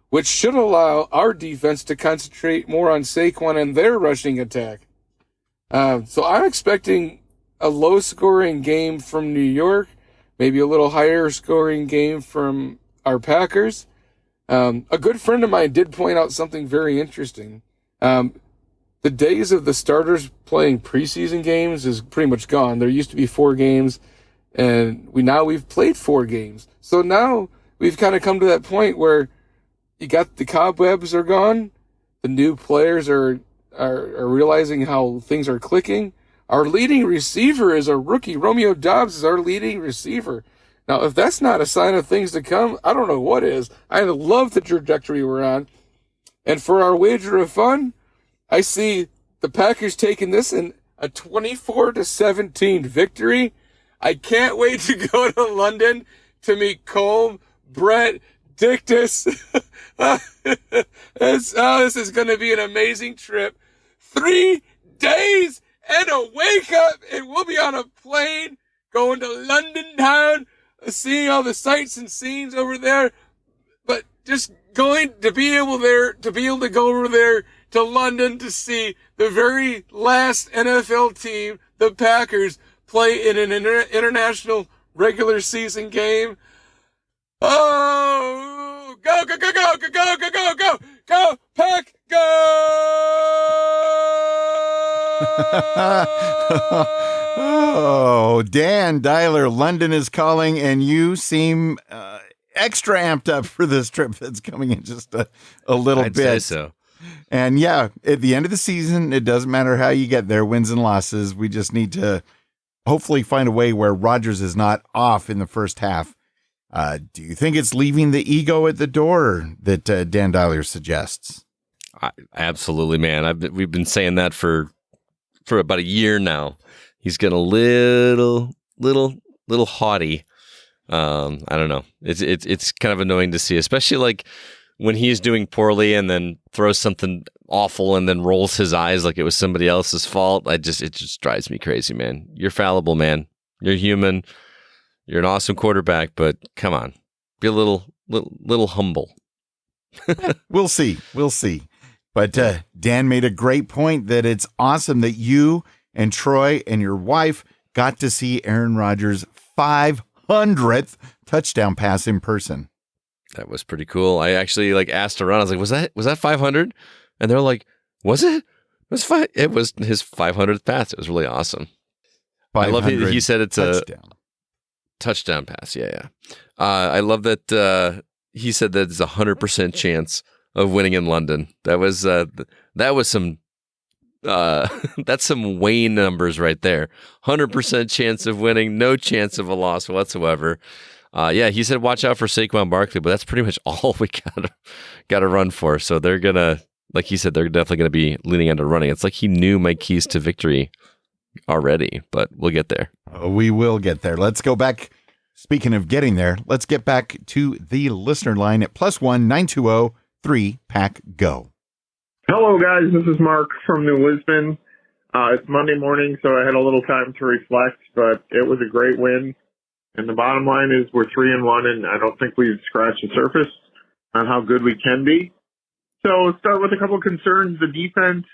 H: which should allow our defense to concentrate more on Saquon and their rushing attack. So I'm expecting a low-scoring game from New York, maybe a little higher-scoring game from our Packers. A good friend of mine did point out something very interesting. The days of the starters playing preseason games is pretty much gone. There used to be 4 games, and we've played 4 games. So now we've kind of come to that point where you got the cobwebs are gone. The new players are realizing how things are clicking. Our leading receiver is a rookie. Romeo Doubs is our leading receiver. Now, if that's not a sign of things to come, I don't know what is. I love the trajectory we're on. And for our wager of fun, I see the Packers taking this in a 24-17 victory. I can't wait to go to London to meet Colm, Brett, Dictus. This is going to be an amazing trip. 3 days and a wake up, and we'll be on a plane going to London town, seeing all the sights and scenes over there. But just going to be able to go over there to London to see the very last NFL team, the Packers, play in an international regular season game. Oh, go, go, go, go, go, go, go, go, go, go, Pack, go!
A: Oh, Dan Dialer, London is calling, and you seem extra amped up for this trip that's coming in just a little
B: I'd
A: bit.
B: say so.
A: And yeah, at the end of the season, it doesn't matter how you get there, wins and losses. We just need to hopefully find a way where Rodgers is not off in the first half. Do you think it's leaving the ego at the door that Dan Dialer suggests?
B: Absolutely, man. We've been saying that for about a year now. He's getting a little haughty. I don't know. It's kind of annoying to see, especially like when he's doing poorly and then throws something awful and then rolls his eyes like it was somebody else's fault. It just drives me crazy, man. You're fallible, man. You're human. You're an awesome quarterback, but come on, be a little humble.
A: We'll see. But Dan made a great point that it's awesome that you and Troy and your wife got to see Aaron Rodgers' 500th touchdown pass in person.
B: That was pretty cool. I actually asked around. I was like, was that 500? And they're like, was it? It was his 500th pass. It was really awesome. I love he said it's touchdown. A touchdown pass. Yeah. I love that he said that it's 100% chance of winning in London. That was some that's some Wayne numbers right there. 100% chance of winning, no chance of a loss whatsoever. He said watch out for Saquon Barkley, but that's pretty much all we gotta run for. So they're gonna, like he said, they're definitely gonna be leaning into running. It's like he knew my keys to victory already, but we'll get there.
A: We will get there. Let's go back. Speaking of getting there, let's get back to the listener line at +1 920 3-PACK-GO.
C: Hello, guys. This is Mark from New Lisbon. It's Monday morning, so I had a little time to reflect, but it was a great win. And the bottom line is we're 3-1, and I don't think we've scratched the surface on how good we can be. So let's start with a couple of concerns. The defense,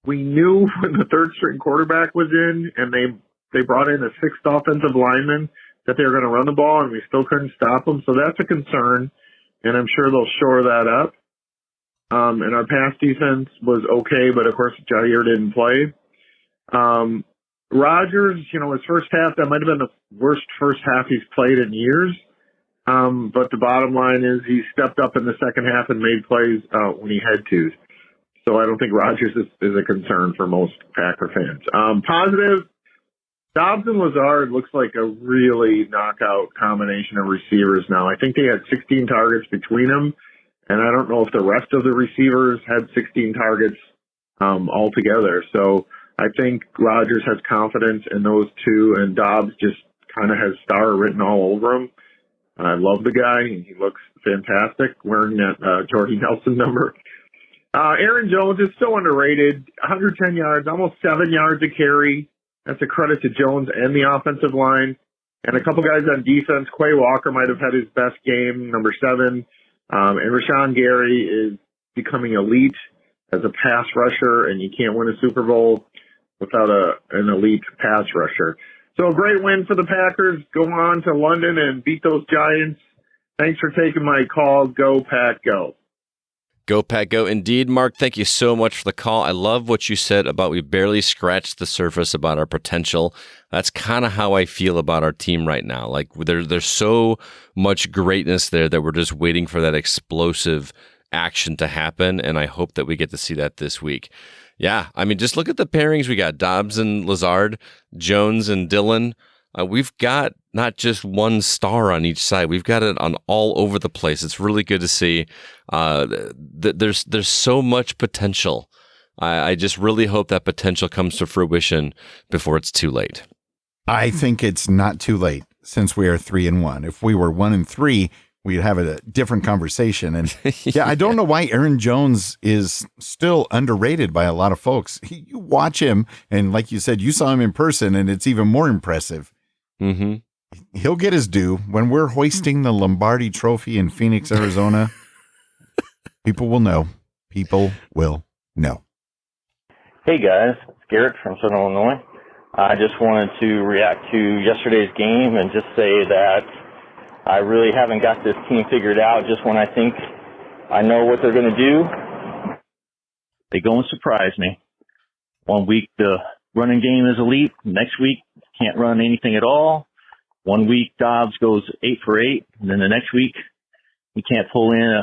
C: we knew when the third-string quarterback was in, and they brought in a sixth offensive lineman that they were going to run the ball, and we still couldn't stop them. So that's a concern, and I'm sure they'll shore that up. And our pass defense was okay, but of course Jair didn't play. Rodgers, his first half, that might have been the worst first half he's played in years. But the bottom line is he stepped up in the second half and made plays when he had to. So I don't think Rodgers is a concern for most Packer fans. Positive, Dobbs and Lazard looks like a really knockout combination of receivers now. I think they had 16 targets between them, and I don't know if the rest of the receivers had 16 targets altogether. So I think Rodgers has confidence in those two, and Dobbs just kind of has star written all over him. I love the guy. He looks fantastic wearing that Jordy Nelson number. Aaron Jones is so underrated. 110 yards, almost 7 yards a carry. That's a credit to Jones and the offensive line. And a couple guys on defense. Quay Walker might have had his best game, number 7. And Rashawn Gary is becoming elite as a pass rusher, and you can't win a Super Bowl without an elite pass rusher. So a great win for the Packers. Go on to London and beat those Giants. Thanks for taking my call. Go, Pack, go.
B: Go, Pack, go. Indeed, Mark, thank you so much for the call. I love what you said about we barely scratched the surface about our potential. That's kind of how I feel about our team right now. Like there's so much greatness there that we're just waiting for that explosive action to happen, and I hope that we get to see that this week. Yeah, I mean, just look at the pairings we got. Dobbs and Lazard, Jones and Dillon. We've got not just one star on each side. We've got it on all over the place. It's really good to see. There's so much potential. I just really hope that potential comes to fruition before it's too late.
A: I think it's not too late since we are 3-1. If we were 1-3, we'd have a different conversation. And yeah, I don't know why Aaron Jones is still underrated by a lot of folks. You watch him, and like you said, you saw him in person, and it's even more impressive.
B: Mm-hmm.
A: He'll get his due when we're hoisting the Lombardi Trophy in Phoenix, Arizona. People will know. People will know.
I: Hey guys, it's Garrett from Southern Illinois. I just wanted to react to yesterday's game and just say that I really haven't got this team figured out. Just when I think I know what they're going to do,
E: They go and surprise me. 1 week the running game is elite. Next week can't run anything at all. 1 week Dobbs goes 8 for 8, and then the next week he can't pull in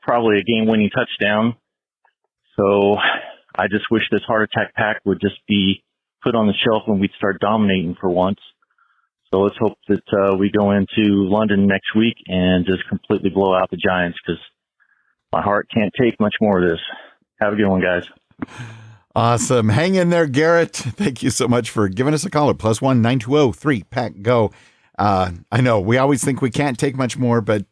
E: probably a game-winning touchdown. So I just wish this heart attack pack would just be put on the shelf and we'd start dominating for once. So let's hope that we go into London next week and just completely blow out the Giants, because my heart can't take much more of this. Have a good one, guys.
A: Awesome. Hang in there, Garrett. Thank you so much for giving us a call at +1 920 3-PACK-GO. I know we always think we can't take much more, but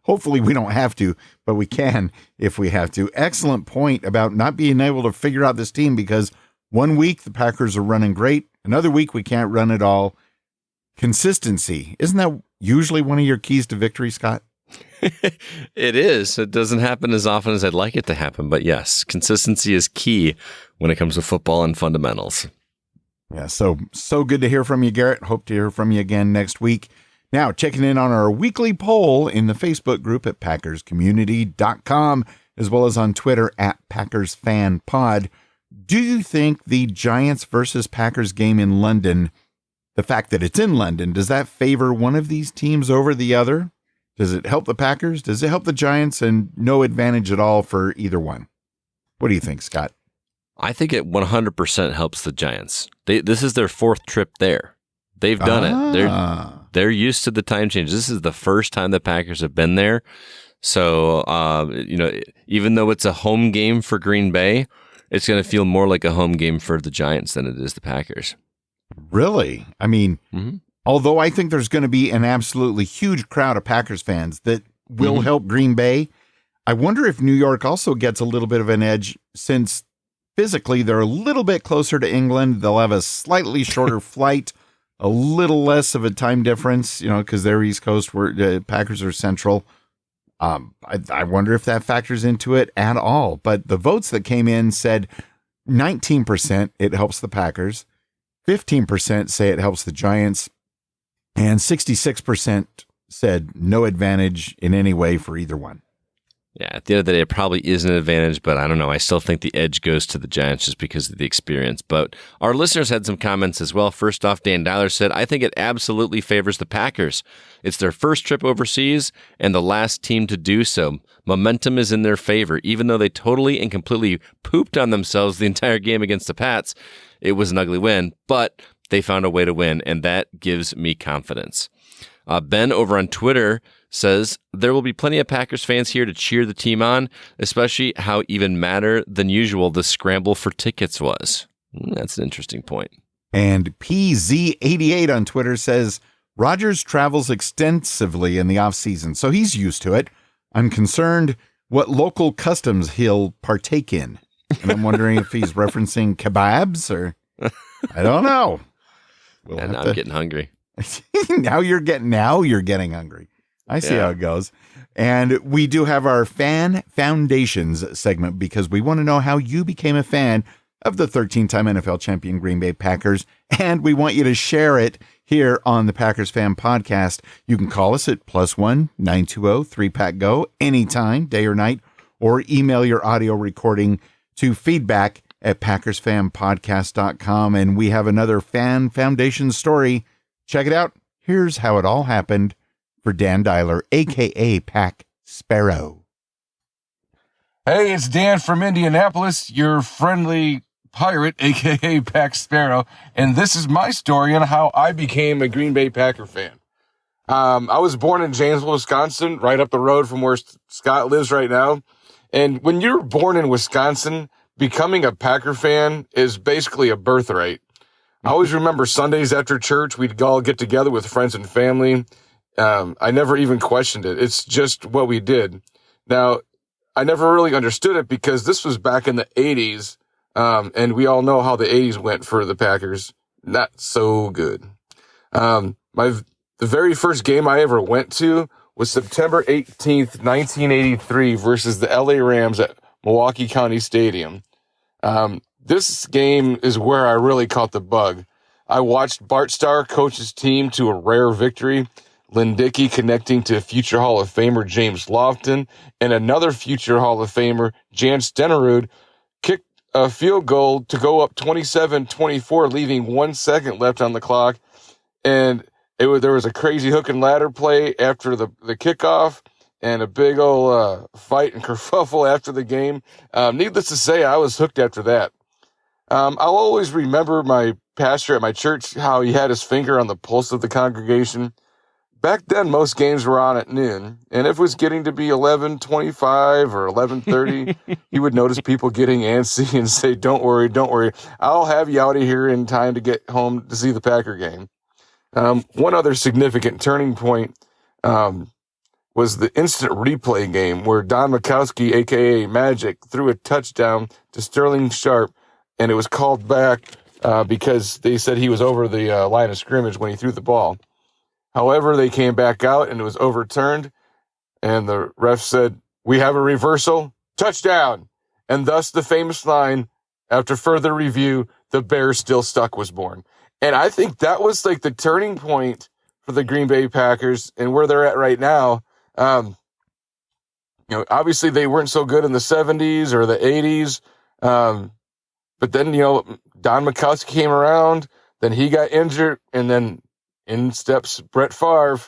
A: hopefully we don't have to, but we can if we have to. Excellent point about not being able to figure out this team, because 1 week the Packers are running great. Another week we can't run at all. Consistency. Isn't that usually one of your keys to victory, Scott?
B: It is. It doesn't happen as often as I'd like it to happen, but yes, consistency is key when it comes to football and fundamentals.
A: Yeah, so good to hear from you, Garrett. Hope to hear from you again next week. Now, checking in on our weekly poll in the Facebook group at PackersCommunity.com, as well as on Twitter at Packers Fan Pod. Do you think the Giants versus Packers game in London, the fact that it's in London, does that favor one of these teams over the other? Does it help the Packers? Does it help the Giants? And no advantage at all for either one? What do you think, Scott?
B: I think it 100% helps the Giants. This is their fourth trip there. They've done it. They're used to the time change. This is the first time the Packers have been there. So, even though it's a home game for Green Bay, it's going to feel more like a home game for the Giants than it is the Packers.
A: Really? I mean, although I think there's going to be an absolutely huge crowd of Packers fans that will help Green Bay, I wonder if New York also gets a little bit of an edge since physically they're a little bit closer to England. They'll have a slightly shorter flight, a little less of a time difference, because they're East Coast, where the Packers are Central. I wonder if that factors into it at all. But the votes that came in said 19% it helps the Packers, 15% say it helps the Giants, and 66% said no advantage in any way for either one.
B: Yeah, at the end of the day, it probably is an advantage, but I don't know. I still think the edge goes to the Giants just because of the experience. But our listeners had some comments as well. First off, Dan Dyler said, I think it absolutely favors the Packers. It's their first trip overseas and the last team to do so. Momentum is in their favor. Even though they totally and completely pooped on themselves the entire game against the Pats, it was an ugly win, but they found a way to win, and that gives me confidence. Ben over on Twitter says, there will be plenty of Packers fans here to cheer the team on, especially how even madder than usual the scramble for tickets was. That's an interesting point.
A: And PZ88 on Twitter says, Rodgers travels extensively in the offseason, so he's used to it. I'm concerned what local customs he'll partake in. And I'm wondering if he's referencing kebabs or I don't know.
B: And I'm getting hungry.
A: Now you're getting hungry. I see how it goes. And we do have our Fan Foundations segment because we want to know how you became a fan of the 13-time NFL champion Green Bay Packers. And we want you to share it here on the Packers Fan Podcast. You can call us at +1 920 3PACK-GO anytime, day or night, or email your audio recording to feedback@PackersFanPodcast.com. And we have another Fan Foundation story. Check it out. Here's how it all happened for Dan Dyler, a.k.a. Pack Sparrow.
H: Hey, it's Dan from Indianapolis, your friendly pirate, a.k.a. Pack Sparrow, and this is my story on how I became a Green Bay Packer fan. I was born in Janesville, Wisconsin, right up the road from where Scott lives right now. And when you're born in Wisconsin, becoming a Packer fan is basically a birthright. I always remember Sundays after church, we'd all get together with friends and family. I never even questioned it. It's just what we did. Now, I never really understood it because this was back in the 80s, and we all know how the 80s went for the Packers. Not so good. The very first game I ever went to was September 18th, 1983 versus the LA Rams at Milwaukee County Stadium. This game is where I really caught the bug. I watched Bart Starr coach his team to a rare victory, Lynn Dickey connecting to future Hall of Famer James Lofton, and another future Hall of Famer, Jan Stenerud, kicked a field goal to go up 27-24, leaving 1 second left on the clock. And there was a crazy hook and ladder play after the kickoff, and a big old fight and kerfuffle after the game. Needless to say, I was hooked after that. I'll always remember my pastor at my church, how he had his finger on the pulse of the congregation. Back then, most games were on at noon, and if it was getting to be 11:25 or 11:30, he would notice people getting antsy and say, don't worry, I'll have you out of here in time to get home to see the Packer game. One other significant turning point was the instant replay game where Don Majkowski, a.k.a. Magic, threw a touchdown to Sterling Sharp, and it was called back because they said he was over the line of scrimmage when he threw the ball. However, they came back out, and it was overturned, and the ref said, we have a reversal, touchdown, and thus the famous line, after further review, the Bears still stuck was born. And I think that was like the turning point for the Green Bay Packers and where they're at right now. Obviously they weren't so good in the 70s or the 80s. But then, Don Majkowski came around, then he got injured, and then in steps Brett Favre.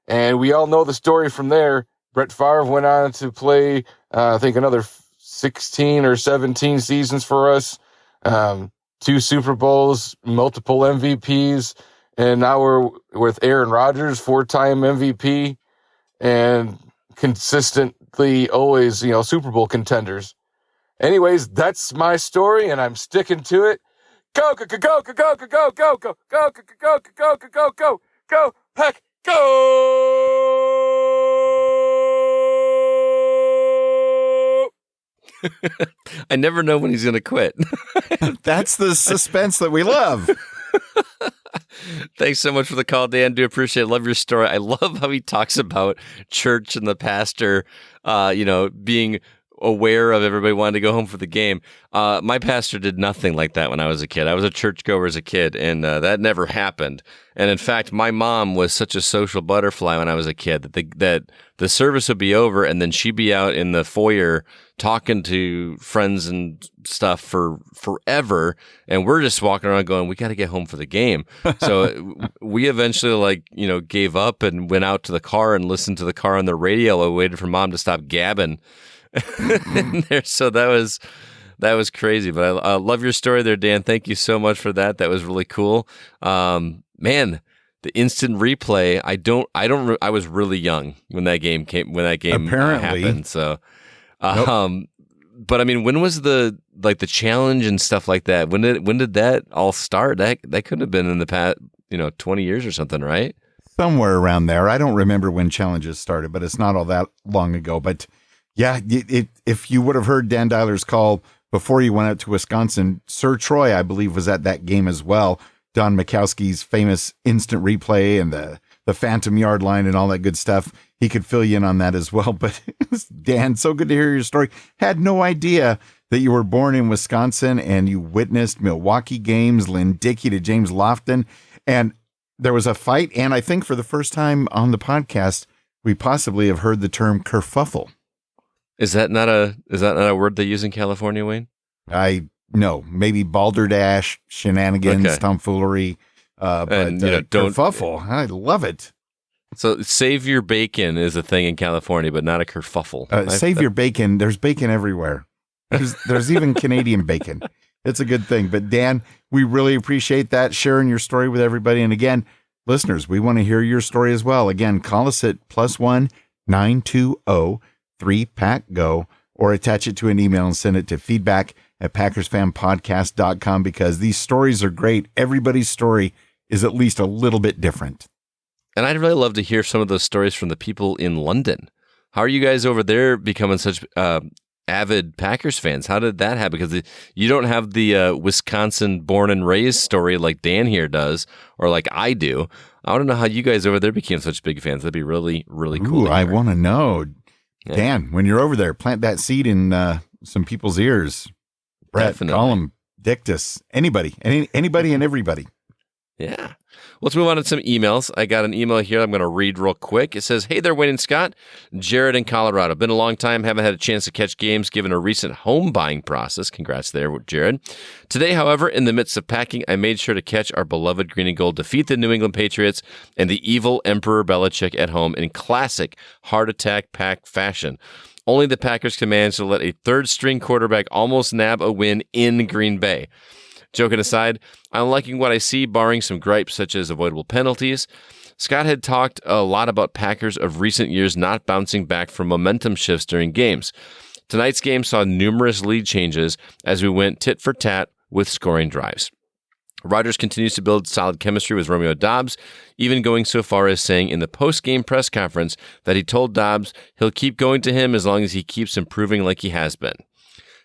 H: And we all know the story from there. Brett Favre went on to play, I think, another 16 or 17 seasons for us, 2 Super Bowls, multiple MVPs, and now we're with Aaron Rodgers, 4-time MVP, and consistently always, Super Bowl contenders. Anyways, that's my story, and I'm sticking to it. Go, go, go, go, go, go, go, go, go, go, go, go, go, go, go, go, go, go, Pack, go!
B: I never know when he's going to quit.
A: That's the suspense that we love.
B: Thanks so much for the call, Dan. Do appreciate it. Love your story. I love how he talks about church and the pastor, being aware of everybody wanting to go home for the game. My pastor did nothing like that when I was a kid. I was a churchgoer as a kid, and that never happened. And in fact, my mom was such a social butterfly when I was a kid that the service would be over, and then she'd be out in the foyer talking to friends and stuff for forever, and we're just walking around going, we got to get home for the game. So we eventually gave up and went out to the car and listened to the car on the radio. I waited for Mom to stop gabbing in there. So that was crazy. But I love your story there, Dan. Thank you so much for that. That was really cool. Man, the instant replay. I was really young when that game happened. So, but I mean, when was the challenge and stuff like that? When did that all start? That couldn't have been in the past, 20 years or something, right?
A: Somewhere around there. I don't remember when challenges started, but it's not all that long ago. But yeah, if you would have heard Dan Dialer's call before you went out to Wisconsin, Sir Troy, I believe, was at that game as well. Don Majkowski's famous instant replay and the phantom yard line and all that good stuff. He could fill you in on that as well. But Dan, so good to hear your story. Had no idea that you were born in Wisconsin and you witnessed Milwaukee games, Lynn Dickey to James Lofton. And there was a fight. And I think for the first time on the podcast, we possibly have heard the term kerfuffle.
B: Is that not a word they use in California, Wayne?
A: No, maybe balderdash, shenanigans, tomfoolery, but kerfuffle. I love it.
B: So save your bacon is a thing in California, but not a kerfuffle.
A: Save your bacon. There's bacon everywhere. There's even Canadian bacon. It's a good thing. But Dan, we really appreciate that, sharing your story with everybody. And again, listeners, we want to hear your story as well. Again, call us at +1 920 3PACK-GO or attach it to an email and send it to feedback@PackersFanPodcast.com because these stories are great. Everybody's story is at least a little bit different.
B: And I'd really love to hear some of those stories from the people in London. How are you guys over there becoming such avid Packers fans? How did that happen? Because you don't have the Wisconsin born and raised story like Dan here does or like I do. I want to know how you guys over there became such big fans. That'd be really, really cool.
A: Ooh, I want to know. Yeah. Dan, when you're over there, plant that seed in some people's ears. Brett,
B: Definitely.
A: Call him Dictus. Anybody and everybody.
B: Yeah. Let's move on to some emails. I got an email here I'm going to read real quick. It says, hey there, Wayne and Scott. Jared in Colorado. Been a long time. Haven't had a chance to catch games given a recent home buying process. Congrats there, Jared. Today, however, in the midst of packing, I made sure to catch our beloved Green and Gold defeat the New England Patriots and the evil Emperor Belichick at home in classic heart attack pack fashion. Only the Packers can manage to let a third-string quarterback almost nab a win in Green Bay. Joking aside, I'm liking what I see, barring some gripes such as avoidable penalties. Scott had talked a lot about Packers of recent years not bouncing back from momentum shifts during games. Tonight's game saw numerous lead changes as we went tit for tat with scoring drives. Rodgers continues to build solid chemistry with Romeo Doubs, even going so far as saying in the post-game press conference that he told Doubs he'll keep going to him as long as he keeps improving like he has been.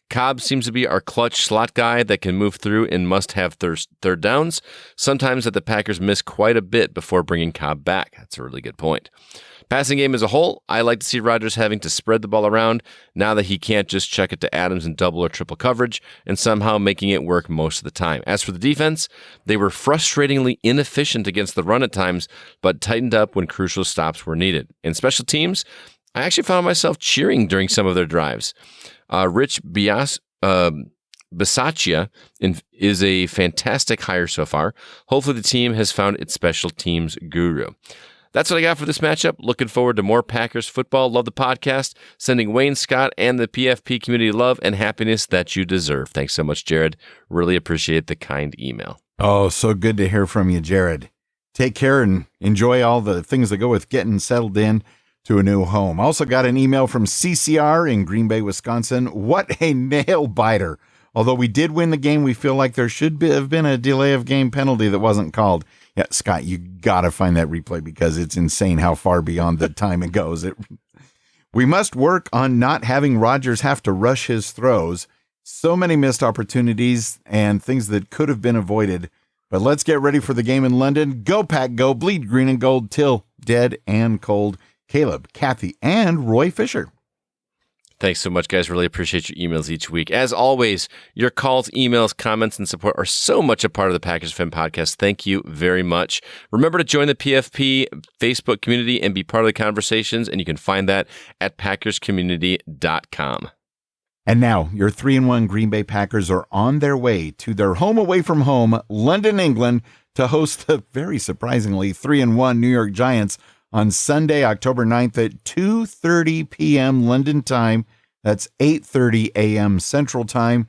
B: Cobb seems to be our clutch slot guy that can move through and must-have third downs, sometimes that the Packers miss quite a bit before bringing Cobb back. That's a really good point. Passing game as a whole, I like to see Rodgers having to spread the ball around now that he can't just chuck it to Adams in double or triple coverage and somehow making it work most of the time. As for the defense, they were frustratingly inefficient against the run at times, but tightened up when crucial stops were needed. In special teams, I actually found myself cheering during some of their drives. Rich Bisaccia is a fantastic hire so far. Hopefully the team has found its special teams guru. That's what I got for this matchup. Looking forward to more Packers football. Love the podcast. Sending Wayne Scott and the PFP community love and happiness that you deserve. Thanks so much, Jared. Really appreciate the kind email.
A: Oh, so good to hear from you, Jared. Take care and enjoy all the things that go with getting settled in to a new home. Also got an email from CCR in Green Bay, Wisconsin. What a nail biter. Although we did win the game, we feel like there should have been a delay of game penalty that wasn't called. Yeah, Scott, you got to find that replay because it's insane how far beyond the time it goes. We must work on not having Rodgers have to rush his throws. So many missed opportunities and things that could have been avoided. But let's get ready for the game in London. Go, Pack, go. Bleed green and gold till dead and cold. Caleb, Kathy, and Roy Fisher.
B: Thanks so much, guys. Really appreciate your emails each week. As always, your calls, emails, comments, and support are so much a part of the Packers Fan Podcast. Thank you very much. Remember to join the PFP Facebook community and be part of the conversations, and you can find that at packerscommunity.com.
A: And now, your 3-1 Green Bay Packers are on their way to their home away from home, London, England, to host the very surprisingly 3-1 New York Giants on Sunday, October 9th at 2:30 p.m. London time. That's 8:30 a.m. Central Time.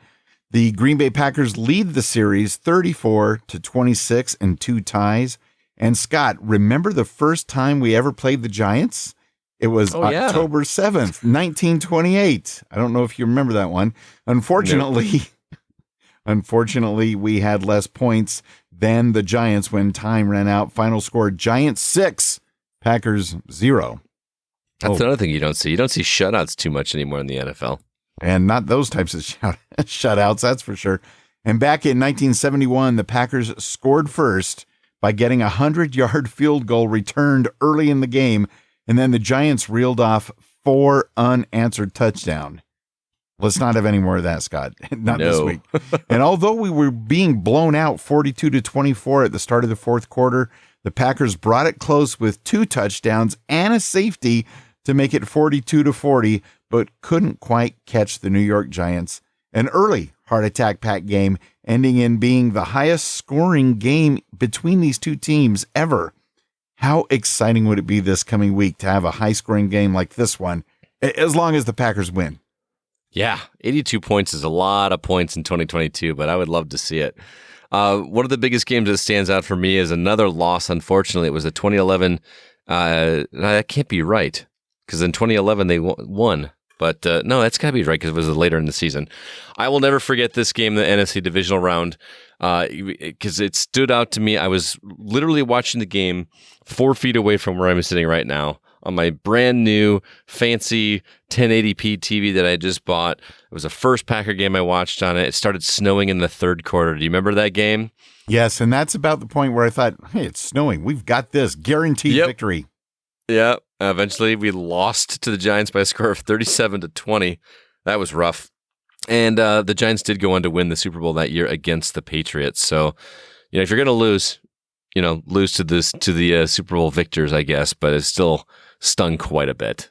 A: The Green Bay Packers lead the series 34-26 and 2 ties. And Scott, remember the first time we ever played the Giants? It was October 7th, 1928. I don't know if you remember that one. Unfortunately, we had less points than the Giants when time ran out. Final score, Giants 6, Packers 0.
B: That's another thing you don't see. You don't see shutouts too much anymore in the NFL.
A: And not those types of shutouts, that's for sure. And back in 1971, the Packers scored first by getting a 100-yard field goal returned early in the game, and then the Giants reeled off 4 unanswered touchdowns. Let's not have any more of that, Scott. Not this week. And although we were being blown out 42-24 at the start of the fourth quarter, the Packers brought it close with 2 touchdowns and a safety to make it 42-40, but couldn't quite catch the New York Giants. An early heart attack pack game ending in being the highest scoring game between these two teams ever. How exciting would it be this coming week to have a high scoring game like this one, as long as the Packers win?
B: Yeah, 82 points is a lot of points in 2022, but I would love to see it. One of the biggest games that stands out for me is another loss. Unfortunately, it was the 2011. That can't be right because in 2011 they won. But no, that's got to be right because it was later in the season. I will never forget this game, the NFC divisional round, because it stood out to me. I was literally watching the game 4 feet away from where I'm sitting right now on my brand new fancy 1080p TV that I just bought. It was the first Packer game I watched on it. It started snowing in the third quarter. Do you remember that game?
A: Yes, and that's about the point where I thought, hey, it's snowing. We've got this. Guaranteed victory.
B: Yeah. Eventually, we lost to the Giants by a score of 37-20. That was rough. And the Giants did go on to win the Super Bowl that year against the Patriots. So, if you're going to lose, lose to the Super Bowl victors, I guess. But it still stung quite a bit.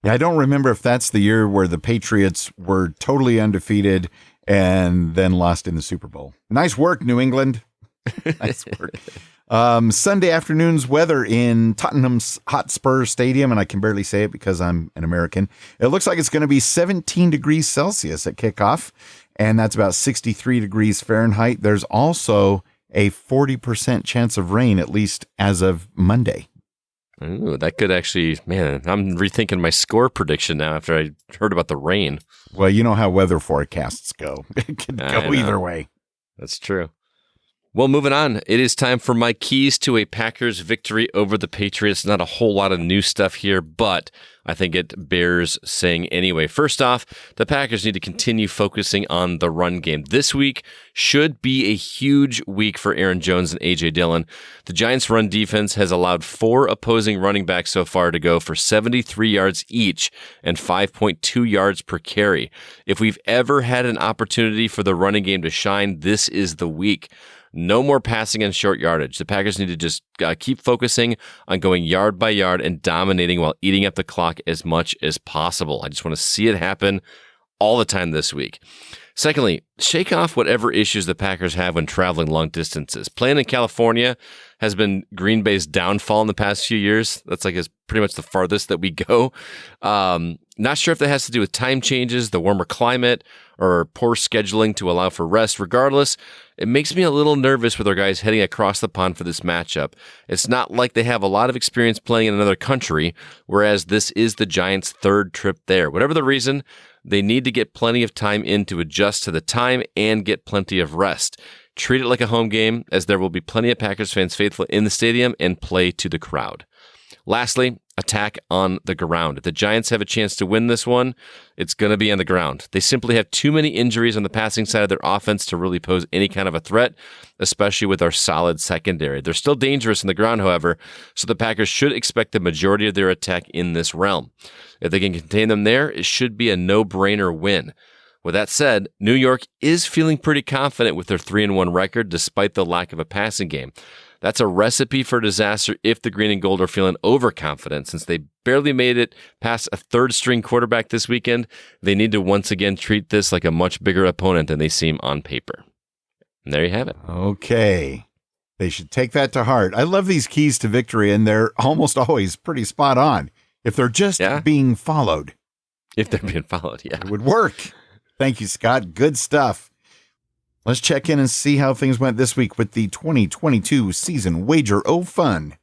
A: Yeah, I don't remember if that's the year where the Patriots were totally undefeated and then lost in the Super Bowl. Nice work, New England. Nice work. Sunday afternoon's weather in Tottenham's Hotspur Stadium, and I can barely say it because I'm an American. It looks like it's going to be 17 degrees Celsius at kickoff, and that's about 63 degrees Fahrenheit. There's also a 40% chance of rain, at least as of Monday.
B: Ooh, that could actually, man, I'm rethinking my score prediction now after I heard about the rain.
A: Well, you know how weather forecasts go. It could go either way.
B: That's true. Well, moving on, it is time for my keys to a Packers victory over the Patriots. Not a whole lot of new stuff here, but I think it bears saying anyway. First off, the Packers need to continue focusing on the run game. This week should be a huge week for Aaron Jones and A.J. Dillon. The Giants' run defense has allowed 4 opposing running backs so far to go for 73 yards each and 5.2 yards per carry. If we've ever had an opportunity for the running game to shine, this is the week. No more passing and short yardage. The Packers need to just keep focusing on going yard by yard and dominating while eating up the clock as much as possible. I just want to see it happen all the time this week. Secondly, shake off whatever issues the Packers have when traveling long distances. Playing in California has been Green Bay's downfall in the past few years. That's like is pretty much the farthest that we go. Not sure if that has to do with time changes, the warmer climate, or poor scheduling to allow for rest. Regardless, it makes me a little nervous with our guys heading across the pond for this matchup. It's not like they have a lot of experience playing in another country, whereas this is the Giants' 3rd trip there. Whatever the reason, they need to get plenty of time in to adjust to the time and get plenty of rest. Treat it like a home game, as there will be plenty of Packers fans faithful in the stadium and play to the crowd. Lastly, attack on the ground. If the Giants have a chance to win this one, it's going to be on the ground. They simply have too many injuries on the passing side of their offense to really pose any kind of a threat, especially with our solid secondary. They're still dangerous on the ground, however, so the Packers should expect the majority of their attack in this realm. If they can contain them there, it should be a no-brainer win. With that said, New York is feeling pretty confident with their 3-1 record despite the lack of a passing game. That's a recipe for disaster if the green and gold are feeling overconfident. Since they barely made it past a 3rd-string quarterback this weekend, they need to once again treat this like a much bigger opponent than they seem on paper. And there you have it.
A: Okay. They should take that to heart. I love these keys to victory, and they're almost always pretty spot on. If they're just being followed.
B: If they're being followed, yeah.
A: It would work. Thank you, Scott. Good stuff. Let's check in and see how things went this week with the 2022 season Wager O Fun.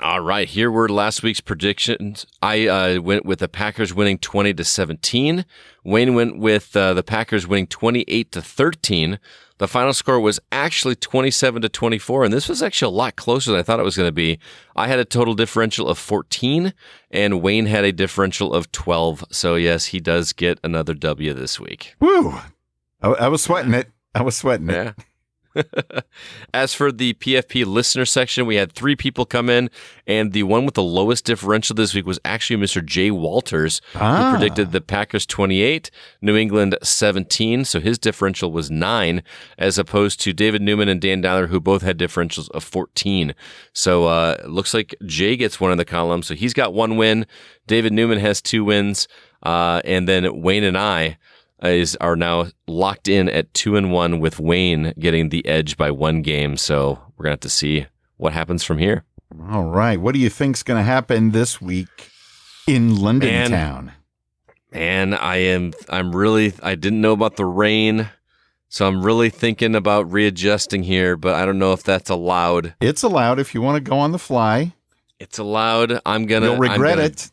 B: All right, here were last week's predictions. I went with the Packers winning 20-17. Wayne went with the Packers winning 28-13. The final score was actually 27-24, and this was actually a lot closer than I thought it was going to be. I had a total differential of 14, and Wayne had a differential of 12. So yes, he does get another W this week.
A: Woo! I was sweating it.
B: Yeah. As for the PFP listener section, we had 3 people come in, and the one with the lowest differential this week was actually Mr. Jay Walters, who predicted the Packers 28, New England 17, so his differential was 9, as opposed to David Newman and Dan Dowler, who both had differentials of 14. So it looks like Jay gets one in the column, so he's got 1 win. David Newman has 2 wins, and then Wayne and I are now locked in at 2-1 with Wayne getting the edge by 1 game. So we're going to have to see what happens from here.
A: All right. What do you think's going to happen this week in London town?
B: Man, I didn't know about the rain, so I'm really thinking about readjusting here, but I don't know if that's allowed.
A: It's allowed if you want to go on the fly.
B: It's allowed.
A: You'll regret it.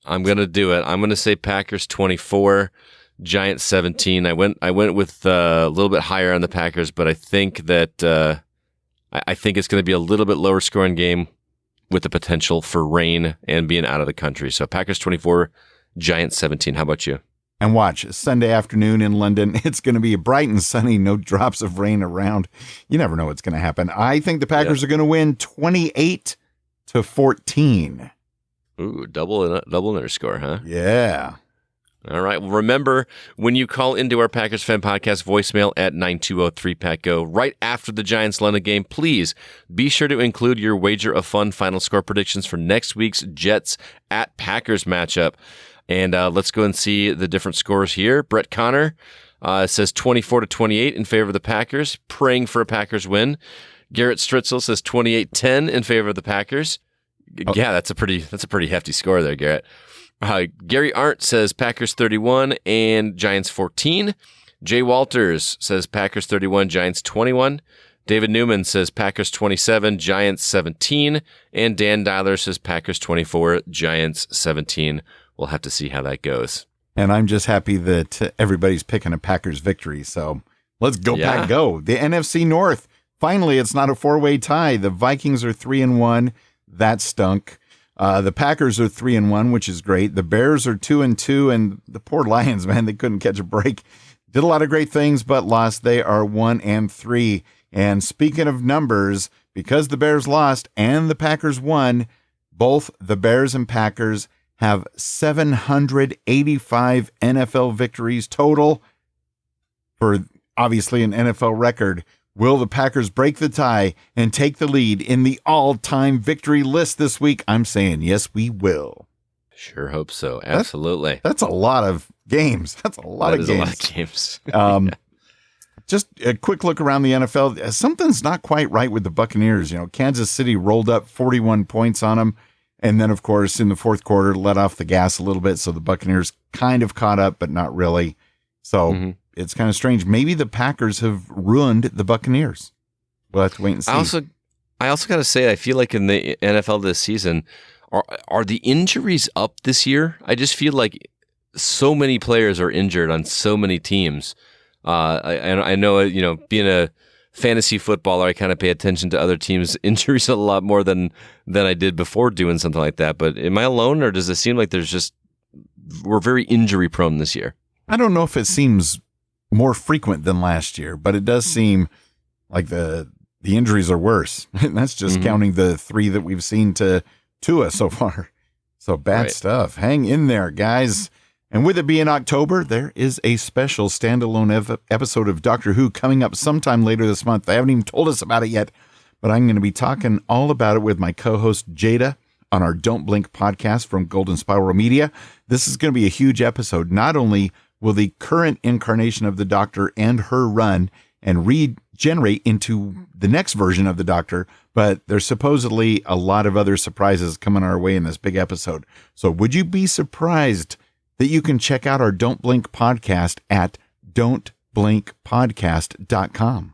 B: I'm going to do it. I'm going to say Packers 24. Giants 17. I went with a little bit higher on the Packers, but I think that I think it's going to be a little bit lower scoring game with the potential for rain and being out of the country. So Packers 24, Giants 17. How about you?
A: And watch, Sunday afternoon in London, it's going to be bright and sunny, no drops of rain around. You never know what's going to happen. I think the Packers are going to win 28-14.
B: Ooh, double in their score, huh?
A: Yeah.
B: All right. Well, remember, when you call into our Packers Fan Podcast voicemail at 920-3PACK-GO right after the Giants-London game, please be sure to include your Wager of Fun final score predictions for next week's Jets at Packers matchup. And let's go and see the different scores here. Brett Connor says 24-28 in favor of the Packers, praying for a Packers win. Garrett Stritzel says 28-10 in favor of the Packers. Oh. Yeah, that's a pretty hefty score there, Garrett. Gary Arndt says Packers 31 and Giants 14. Jay Walters says Packers 31, Giants 21. David Newman says Packers 27, Giants 17. And Dan Dowler says Packers 24, Giants 17. We'll have to see how that goes.
A: And I'm just happy that everybody's picking a Packers victory. So let's go, Pack, go. The NFC North, Finally, it's not a four-way tie. The Vikings are 3-1. That stunk. The Packers are 3-1, which is great. The Bears are 2-2, and the poor Lions, man, they couldn't catch a break. Did a lot of great things, but lost. They are 1-3. And speaking of numbers, because the Bears lost and the Packers won, both the Bears and Packers have 785 NFL victories total for obviously an NFL record. Will the Packers break the tie and take the lead in the all-time victory list this week? I'm saying yes, we will.
B: Sure hope so. Absolutely.
A: That's a lot of games. That's a lot of games.
B: A lot of games.
A: Just a quick look around the NFL. Something's not quite right with the Buccaneers. Kansas City rolled up 41 points on them. And then, of course, in the fourth quarter, let off the gas a little bit. So the Buccaneers kind of caught up, but not really. So it's kind of strange. Maybe the Packers have ruined the Buccaneers. We'll have to wait and see.
B: I also got to say, I feel like in the NFL this season, are the injuries up this year? I just feel like so many players are injured on so many teams. I know, being a fantasy footballer, I kind of pay attention to other teams' injuries a lot more than I did before doing something like that. But am I alone, or does it seem like we're very injury prone this year?
A: I don't know if it seems more frequent than last year, but it does seem like the injuries are worse. And that's just counting the 3 that we've seen to Tua so far. So bad stuff. Hang in there, guys. And with it being October, there is a special standalone episode of Doctor Who coming up sometime later this month. They haven't even told us about it yet, but I'm going to be talking all about it with my co-host Jada on our Don't Blink podcast from Golden Spiral Media. This is going to be a huge episode. Not only will the current incarnation of the Doctor and her run and regenerate into the next version of the Doctor, but there's supposedly a lot of other surprises coming our way in this big episode. So would you be surprised that you can check out our Don't Blink podcast at don'tblinkpodcast.com.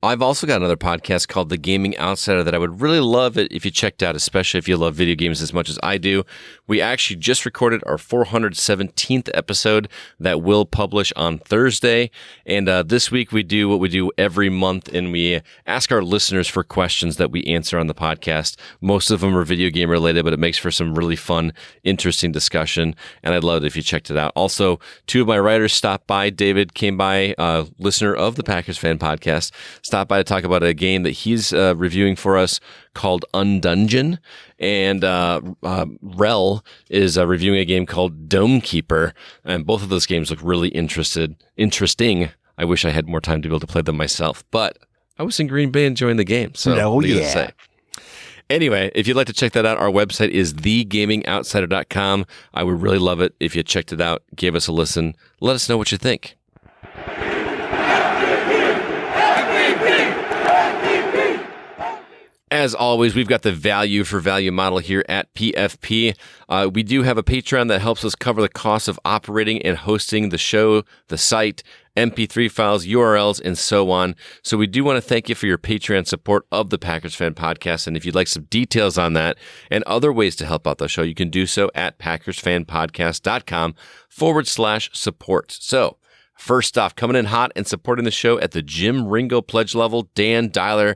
B: I've also got another podcast called The Gaming Outsider that I would really love it if you checked out, especially if you love video games as much as I do. We actually just recorded our 417th episode that will publish on Thursday. And this week we do what we do every month, and we ask our listeners for questions that we answer on the podcast. Most of them are video game related, but it makes for some really fun, interesting discussion. And I'd love it if you checked it out. Also, 2 of my writers stopped by. David came by, listener of the Packers Fan Podcast, stopped by to talk about a game that he's reviewing for us called Undungeon, and Rel is reviewing a game called Dome Keeper, and both of those games look really interesting. I wish I had more time to be able to play them myself, but I was in Green Bay enjoying the game, so what do you say? Anyway, if you'd like to check that out, our website is thegamingoutsider.com. I would really love it if you checked it out, gave us a listen, let us know what you think. As always, we've got the value for value model here at PFP. We do have a Patreon that helps us cover the cost of operating and hosting the show, the site, MP3 files, URLs, and so on. So we do want to thank you for your Patreon support of the Packers Fan Podcast. And if you'd like some details on that and other ways to help out the show, you can do so at PackersFanPodcast.com/support. So first off, coming in hot and supporting the show at the Jim Ringo pledge level, Dan Dialer.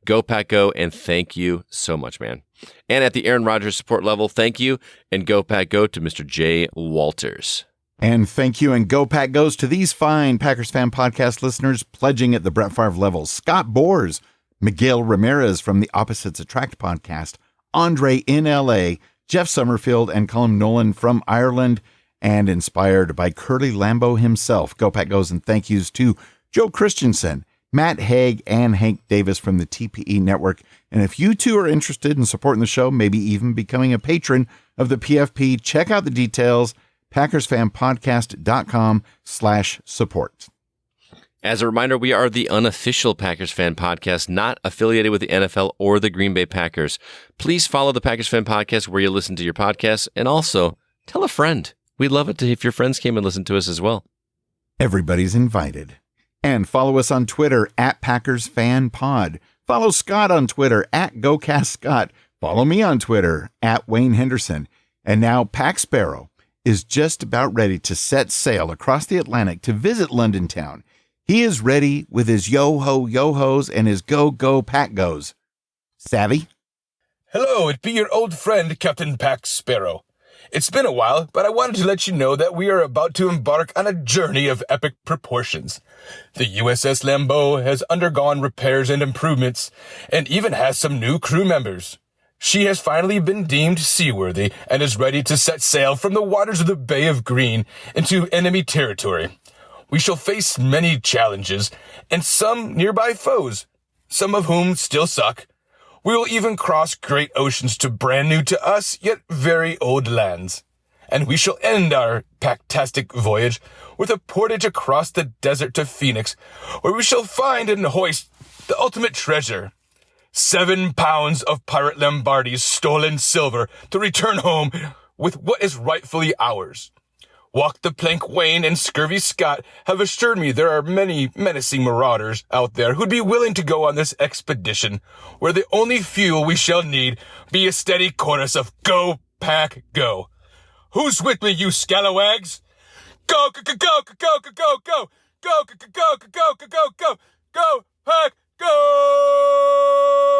B: Go Pack Go, and thank you so much, man. And at the Aaron Rodgers support level, thank you, and Go Pack Go to Mr. Jay Walters.
A: And thank you, and Go Pack Goes to these fine Packers Fan Podcast listeners pledging at the Brett Favre level: Scott Boers, Miguel Ramirez from the Opposites Attract podcast, Andre in LA, Jeff Summerfield, and Colin Nolan from Ireland, and inspired by Curly Lambeau himself. Go Pack Goes, and thank yous to Joe Christensen, Matt Haig, and Hank Davis from the TPE Network. And if you too are interested in supporting the show, maybe even becoming a patron of the PFP, check out the details, PackersFanPodcast.com/support.
B: As a reminder, we are the unofficial Packers Fan Podcast, not affiliated with the NFL or the Green Bay Packers. Please follow the Packers Fan Podcast where you listen to your podcasts, and also tell a friend. We'd love it if your friends came and listened to us as well.
A: Everybody's invited. And follow us on Twitter at PackersFanPod. Follow Scott on Twitter at GoCastScott. Follow me on Twitter at Wayne Henderson. And now Pack Sparrow is just about ready to set sail across the Atlantic to visit London town. He is ready with his yo-ho-yo-hos and his go-go pack goes. Savvy?
J: Hello, it be your old friend, Captain Pack Sparrow. It's been a while, but I wanted to let you know that we are about to embark on a journey of epic proportions. The USS Lambeau has undergone repairs and improvements, and even has some new crew members. She has finally been deemed seaworthy and is ready to set sail from the waters of the Bay of Green into enemy territory. We shall face many challenges, and some nearby foes, some of whom still suck. We will even cross great oceans to brand new to us, yet very old lands. And we shall end our packtastic voyage with a portage across the desert to Phoenix, where we shall find and hoist the ultimate treasure. 7 pounds of Pirate Lombardi's stolen silver to return home with what is rightfully ours. Walk the Plank Wayne and Scurvy Scott have assured me there are many menacing marauders out there who'd be willing to go on this expedition, where the only fuel we shall need be a steady chorus of Go, Pack, Go. Who's with me, you scalawags? Go, go, go, go, go, go, go, go, go, go, go, go, go, go, go, go, go, Pack, Go!